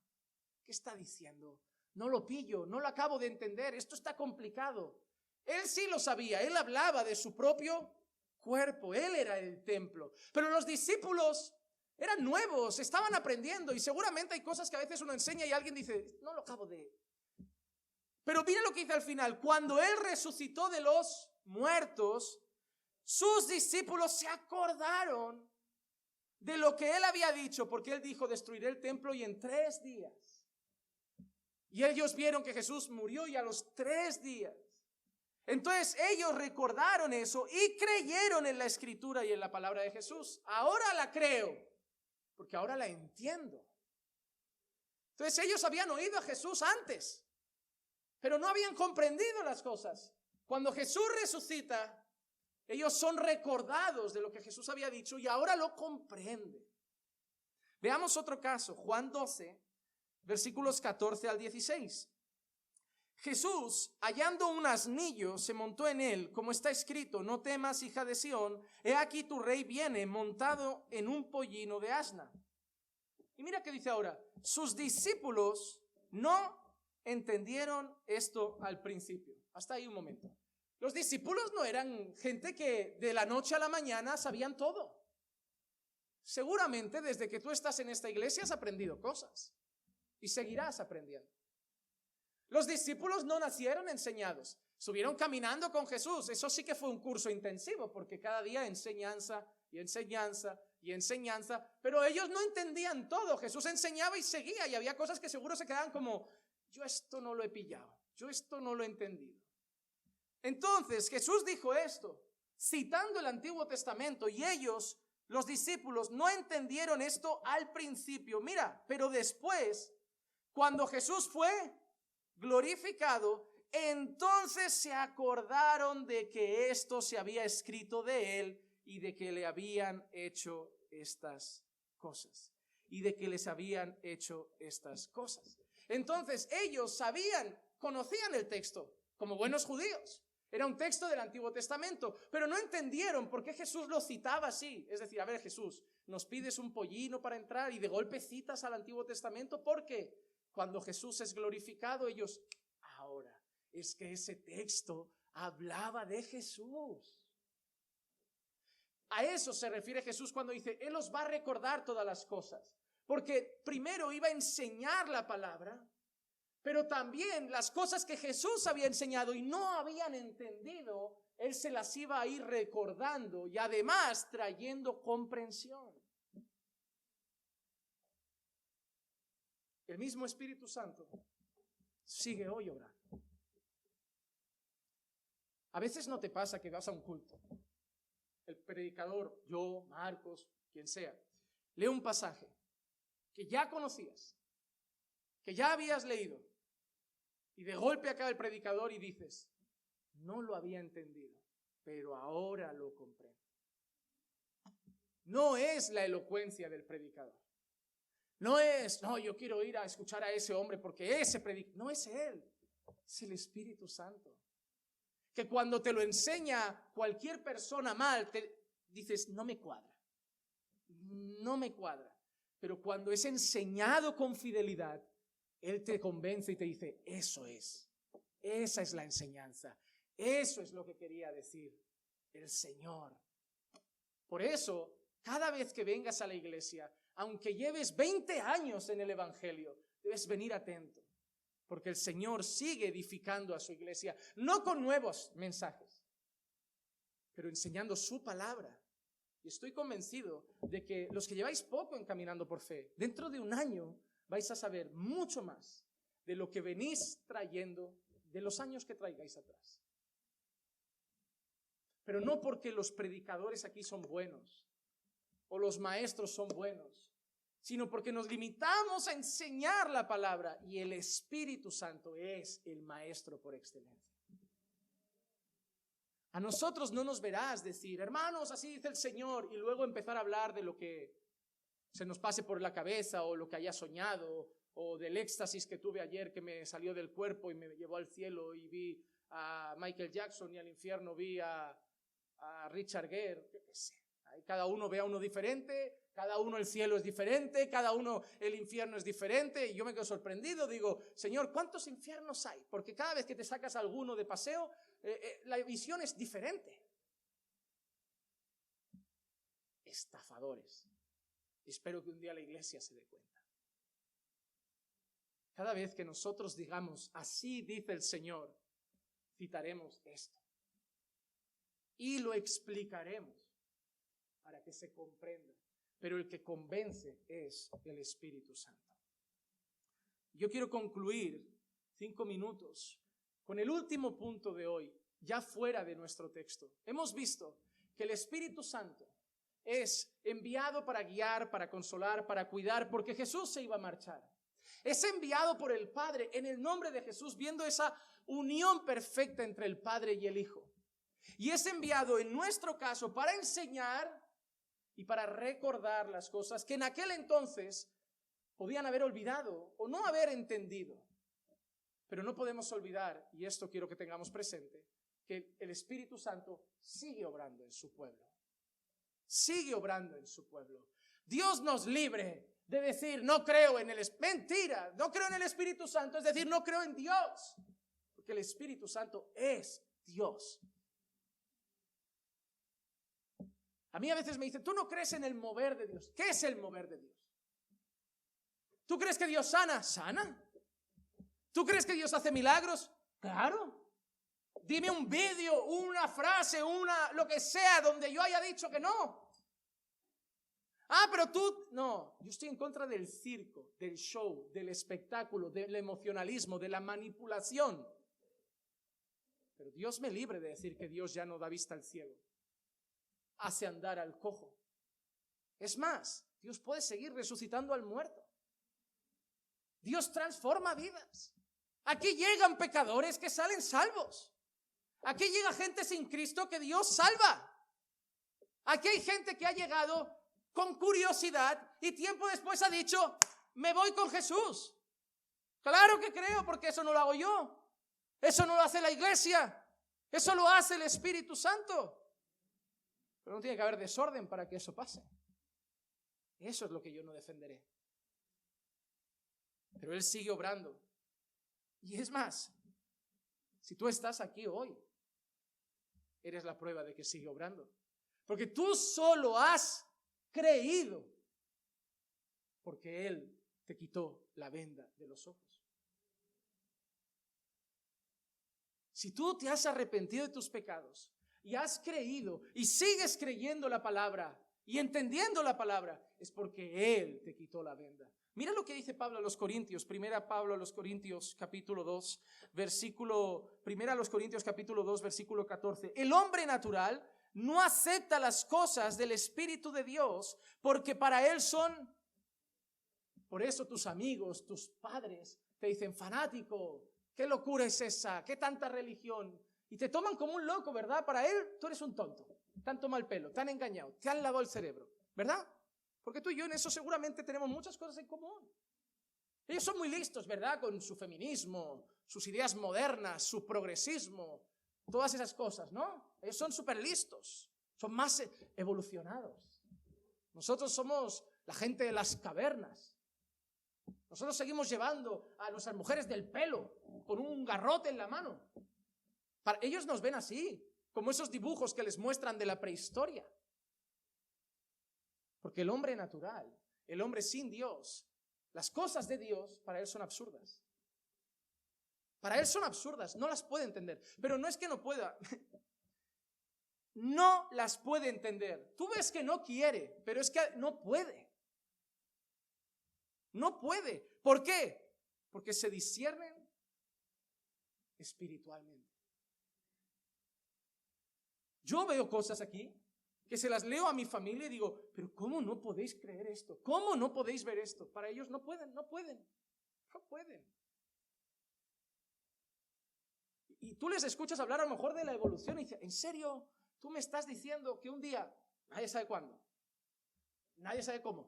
¿Qué está diciendo? No lo pillo, no lo acabo de entender, esto está complicado. Él sí lo sabía, él hablaba de su propio cuerpo, él era el templo. Pero los discípulos eran nuevos, estaban aprendiendo y seguramente hay cosas que a veces uno enseña y alguien dice: no lo acabo de... Pero mira lo que dice al final: cuando él resucitó de los muertos, sus discípulos se acordaron de lo que él había dicho, porque él dijo: destruiré el templo y en 3 días. Y ellos vieron que Jesús murió y a los 3 días. Entonces ellos recordaron eso y creyeron en la escritura y en la palabra de Jesús. Ahora la creo, porque ahora la entiendo. Entonces ellos habían oído a Jesús antes, pero no habían comprendido las cosas. Cuando Jesús resucita, ellos son recordados de lo que Jesús había dicho y ahora lo comprenden. Veamos otro caso, Juan 12, versículos 14 al 16. Jesús, hallando un asnillo, se montó en él, como está escrito: no temas, hija de Sión, he aquí tu rey viene montado en un pollino de asna. Y mira qué dice ahora: sus discípulos no entendieron esto al principio. Hasta ahí un momento. Los discípulos no eran gente que de la noche a la mañana sabían todo. Seguramente desde que tú estás en esta iglesia has aprendido cosas y seguirás aprendiendo. Los discípulos no nacieron enseñados, subieron caminando con Jesús. Eso sí que fue un curso intensivo, porque cada día enseñanza y enseñanza y enseñanza, pero ellos no entendían todo. Jesús enseñaba y seguía, y había cosas que seguro se quedaban como: yo esto no lo he pillado, yo esto no lo he entendido. Entonces Jesús dijo esto, citando el Antiguo Testamento, y ellos, los discípulos, no entendieron esto al principio. Mira, pero después, cuando Jesús fue glorificado, entonces se acordaron de que esto se había escrito de él y de que le habían hecho estas cosas. Y de que les habían hecho estas cosas. Entonces ellos sabían, conocían el texto como buenos judíos. Era un texto del Antiguo Testamento, pero no entendieron por qué Jesús lo citaba así. Es decir, a ver, Jesús, nos pides un pollino para entrar y de golpe citas al Antiguo Testamento. ¿Por qué? Cuando Jesús es glorificado, ellos: ahora, es que ese texto hablaba de Jesús. A eso se refiere Jesús cuando dice: Él os va a recordar todas las cosas. Porque primero iba a enseñar la palabra, pero también las cosas que Jesús había enseñado y no habían entendido, Él se las iba a ir recordando y además trayendo comprensión. El mismo Espíritu Santo sigue hoy obrando. A veces no te pasa que vas a un culto. El predicador, yo, Marcos, quien sea, lee un pasaje que ya conocías, que ya habías leído, y de golpe acaba el predicador y dices: no lo había entendido, pero ahora lo comprendo. No es la elocuencia del predicador. No es: no, yo quiero ir a escuchar a ese hombre porque ese predicador. No es él, es el Espíritu Santo. Que cuando te lo enseña cualquier persona mal, te dices: no me cuadra, no me cuadra. Pero cuando es enseñado con fidelidad, Él te convence y te dice: eso es, esa es la enseñanza, eso es lo que quería decir el Señor. Por eso, cada vez que vengas a la iglesia, aunque lleves 20 años en el Evangelio, debes venir atento. Porque el Señor sigue edificando a su iglesia, no con nuevos mensajes, pero enseñando su palabra. Y estoy convencido de que los que lleváis poco en Caminando por Fe, dentro de un año vais a saber mucho más de lo que venís trayendo de los años que traigáis atrás. Pero no porque los predicadores aquí son buenos o los maestros son buenos, sino porque nos limitamos a enseñar la palabra y el Espíritu Santo es el maestro por excelencia. A nosotros no nos verás decir, hermanos, así dice el Señor, y luego empezar a hablar de lo que se nos pase por la cabeza o lo que haya soñado o del éxtasis que tuve ayer que me salió del cuerpo y me llevó al cielo y vi a Michael Jackson y al infierno vi a Richard Gere, yo qué sé. Cada uno ve a uno diferente, cada uno el cielo es diferente, cada uno el infierno es diferente, y yo me quedo sorprendido, digo, Señor, ¿cuántos infiernos hay? Porque cada vez que te sacas alguno de paseo, la visión es diferente. Estafadores. Espero que un día la iglesia se dé cuenta. Cada vez que nosotros digamos, así dice el Señor, citaremos esto. Y lo explicaremos para que se comprenda. Pero el que convence es el Espíritu Santo. Yo quiero concluir 5 minutos con el último punto de hoy, ya fuera de nuestro texto. Hemos visto que el Espíritu Santo es enviado para guiar, para consolar, para cuidar, porque Jesús se iba a marchar. Es enviado por el Padre en el nombre de Jesús, viendo esa unión perfecta entre el Padre y el Hijo. Y es enviado en nuestro caso para enseñar y para recordar las cosas que en aquel entonces podían haber olvidado o no haber entendido. Pero no podemos olvidar, y esto quiero que tengamos presente, que el Espíritu Santo sigue obrando en su pueblo. Sigue obrando en su pueblo. Dios nos libre de decir, no creo en el Espíritu. Mentira, no creo en el Espíritu Santo, es decir, no creo en Dios. Porque el Espíritu Santo es Dios. A mí a veces me dicen, ¿tú no crees en el mover de Dios? ¿Qué es el mover de Dios? ¿Tú crees que Dios sana? ¿Sana? ¿Tú crees que Dios hace milagros? Claro. Dime un vídeo, una frase, lo que sea donde yo haya dicho que no. Pero tú, no. Yo estoy en contra del circo, del show, del espectáculo, del emocionalismo, de la manipulación. Pero Dios me libre de decir que Dios ya no da vista al ciego. Hace andar al cojo. Es más, Dios puede seguir resucitando al muerto. Dios transforma vidas. Aquí llegan pecadores que salen salvos. Aquí llega gente sin Cristo que Dios salva. Aquí hay gente que ha llegado con curiosidad y tiempo después ha dicho, me voy con Jesús. Claro que creo, porque eso no lo hago yo. Eso no lo hace la iglesia. Eso lo hace el Espíritu Santo. Pero no tiene que haber desorden para que eso pase. Eso es lo que yo no defenderé. Pero Él sigue obrando. Y es más, si tú estás aquí hoy, eres la prueba de que sigue obrando. Porque tú solo has creído porque Él te quitó la venda de los ojos. Si tú te has arrepentido de tus pecados y has creído y sigues creyendo la palabra y entendiendo la palabra, es porque Él te quitó la venda. Mira lo que dice Pablo a los Corintios, primera Pablo a los Corintios capítulo 2, primera a los Corintios capítulo 2, versículo 14. El hombre natural no acepta las cosas del Espíritu de Dios porque para él son, por eso tus amigos, tus padres te dicen, fanático, ¿qué locura es esa? ¿Qué tanta religión? Y te toman como un loco, ¿verdad? Para él tú eres un tonto, te han tomado el pelo, te han engañado, te han lavado el cerebro, ¿verdad? Porque tú y yo en eso seguramente tenemos muchas cosas en común. Ellos son muy listos, ¿verdad? Con su feminismo, sus ideas modernas, su progresismo, todas esas cosas, ¿no? Ellos son súper listos, son más evolucionados. Nosotros somos la gente de las cavernas. Nosotros seguimos llevando a nuestras mujeres del pelo con un garrote en la mano. Ellos nos ven así, como esos dibujos que les muestran de la prehistoria. Porque el hombre natural, el hombre sin Dios, las cosas de Dios para él son absurdas. Para él son absurdas, no las puede entender. Pero no es que no pueda, no las puede entender. Tú ves que no quiere, pero es que no puede. No puede. ¿Por qué? Porque se disciernen espiritualmente. Yo veo cosas aquí que se las leo a mi familia y digo, pero ¿cómo no podéis creer esto? ¿Cómo no podéis ver esto? Para ellos no pueden. Y tú les escuchas hablar a lo mejor de la evolución y dices, ¿en serio? ¿Tú me estás diciendo que un día, nadie sabe cuándo, nadie sabe cómo,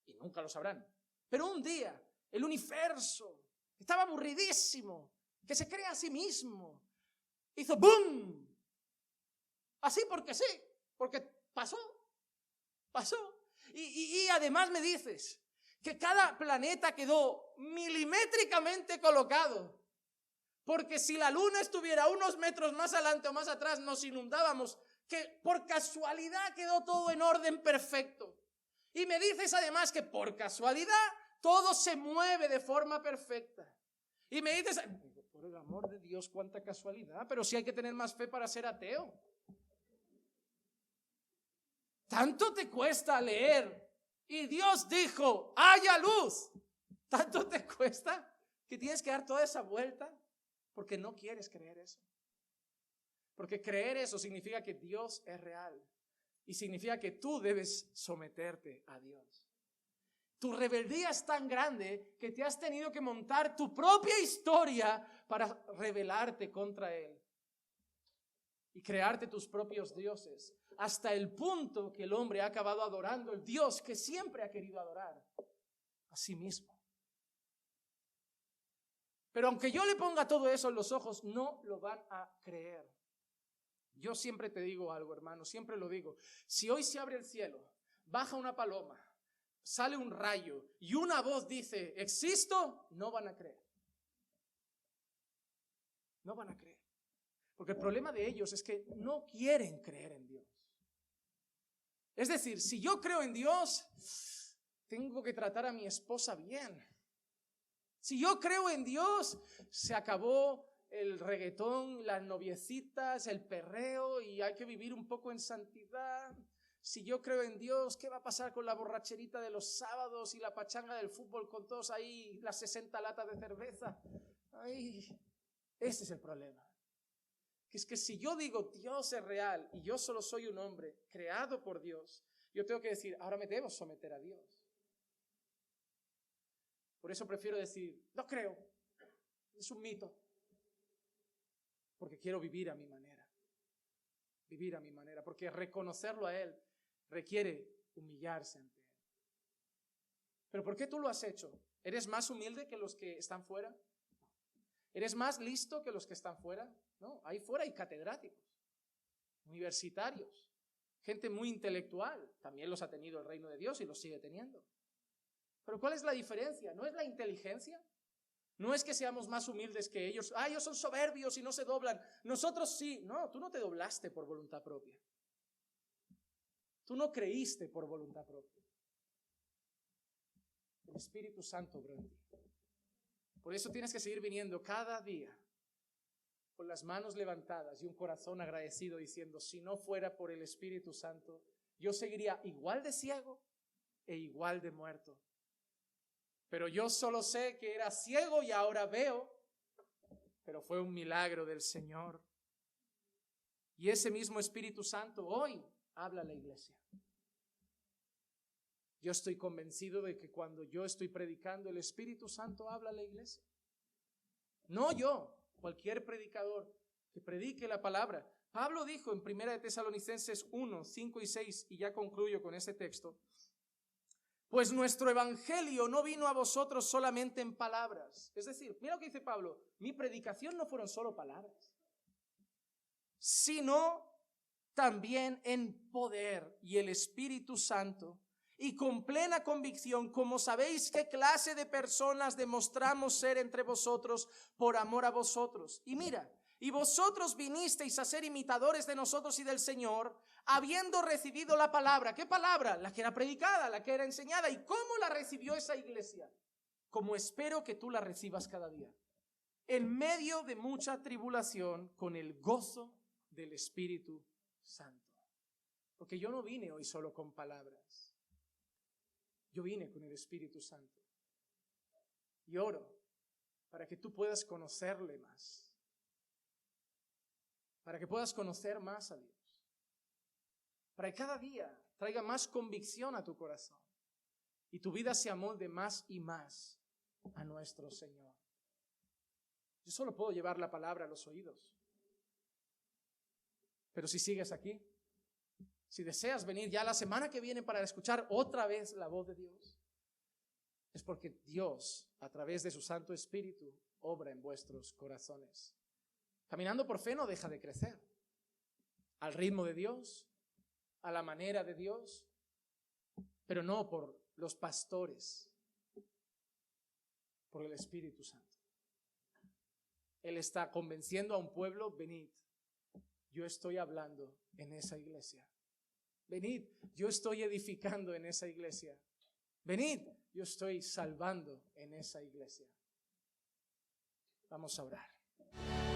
y nunca lo sabrán, pero un día el universo estaba aburridísimo, que se crea a sí mismo, hizo ¡boom! Así porque sí, porque pasó. Y además me dices que cada planeta quedó milimétricamente colocado. Porque si la luna estuviera unos metros más adelante o más atrás, nos inundábamos, que por casualidad quedó todo en orden perfecto. Y me dices además que por casualidad todo se mueve de forma perfecta. Y me dices, por el amor de Dios, cuánta casualidad, pero si hay que tener más fe para ser ateo. Tanto te cuesta leer y Dios dijo, haya luz. Tanto te cuesta que tienes que dar toda esa vuelta. Porque no quieres creer eso. Porque creer eso significa que Dios es real. Y significa que tú debes someterte a Dios. Tu rebeldía es tan grande que te has tenido que montar tu propia historia para rebelarte contra Él. Y crearte tus propios dioses. Hasta el punto que el hombre ha acabado adorando el Dios que siempre ha querido adorar. A sí mismo. Pero aunque yo le ponga todo eso en los ojos, no lo van a creer. Yo siempre te digo algo, hermano, siempre lo digo. Si hoy se abre el cielo, baja una paloma, sale un rayo y una voz dice, ¿existo? No van a creer. No van a creer. Porque el problema de ellos es que no quieren creer en Dios. Es decir, si yo creo en Dios, tengo que tratar a mi esposa bien. Si yo creo en Dios, se acabó el reggaetón, las noviecitas, el perreo y hay que vivir un poco en santidad. Si yo creo en Dios, ¿qué va a pasar con la borracherita de los sábados y la pachanga del fútbol con todos ahí, las 60 latas de cerveza? Ay, ese es el problema. Que es que si yo digo Dios es real y yo solo soy un hombre creado por Dios, yo tengo que decir, ahora me debo someter a Dios. Por eso prefiero decir, no creo, es un mito. Porque quiero vivir a mi manera. Vivir a mi manera. Porque reconocerlo a Él requiere humillarse ante Él. ¿Pero por qué tú lo has hecho? ¿Eres más humilde que los que están fuera? ¿Eres más listo que los que están fuera? No, ahí fuera hay catedráticos, universitarios, gente muy intelectual. También los ha tenido el reino de Dios y los sigue teniendo. Pero ¿cuál es la diferencia? ¿No es la inteligencia? No es que seamos más humildes que ellos. Ellos son soberbios y no se doblan. Nosotros sí. No, tú no te doblaste por voluntad propia. Tú no creíste por voluntad propia. El Espíritu Santo obró en ti. Por eso tienes que seguir viniendo cada día con las manos levantadas y un corazón agradecido diciendo, si no fuera por el Espíritu Santo, yo seguiría igual de ciego e igual de muerto. Pero yo solo sé que era ciego y ahora veo, pero fue un milagro del Señor. Y ese mismo Espíritu Santo hoy habla a la iglesia. Yo estoy convencido de que cuando yo estoy predicando, el Espíritu Santo habla a la iglesia. No yo, cualquier predicador que predique la palabra. Pablo dijo en 1 Tesalonicenses 1, 5 y 6, y ya concluyo con ese texto, pues nuestro evangelio no vino a vosotros solamente en palabras. Es decir, mira lo que dice Pablo, mi predicación no fueron solo palabras, sino también en poder y el Espíritu Santo, y con plena convicción, como sabéis qué clase de personas demostramos ser entre vosotros por amor a vosotros. Y mira, y vosotros vinisteis a ser imitadores de nosotros y del Señor, habiendo recibido la palabra. ¿Qué palabra? La que era predicada, la que era enseñada. ¿Y cómo la recibió esa iglesia? Como espero que tú la recibas cada día. en medio de mucha tribulación, con el gozo del Espíritu Santo. Porque yo no vine hoy solo con palabras. Yo vine con el Espíritu Santo. Y oro para que tú puedas conocerle más. Para que puedas conocer más a Dios. Para que cada día traiga más convicción a tu corazón. Y tu vida se amolde más y más a nuestro Señor. Yo solo puedo llevar la palabra a los oídos. Pero si sigues aquí, si deseas venir ya la semana que viene para escuchar otra vez la voz de Dios, es porque Dios, a través de su Santo Espíritu, obra en vuestros corazones. Caminando por fe no deja de crecer. Al ritmo de Dios, a la manera de Dios, pero no por los pastores, por el Espíritu Santo. Él está convenciendo a un pueblo, venid, yo estoy hablando en esa iglesia. Venid, yo estoy edificando en esa iglesia. Venid, yo estoy salvando en esa iglesia. Vamos a orar.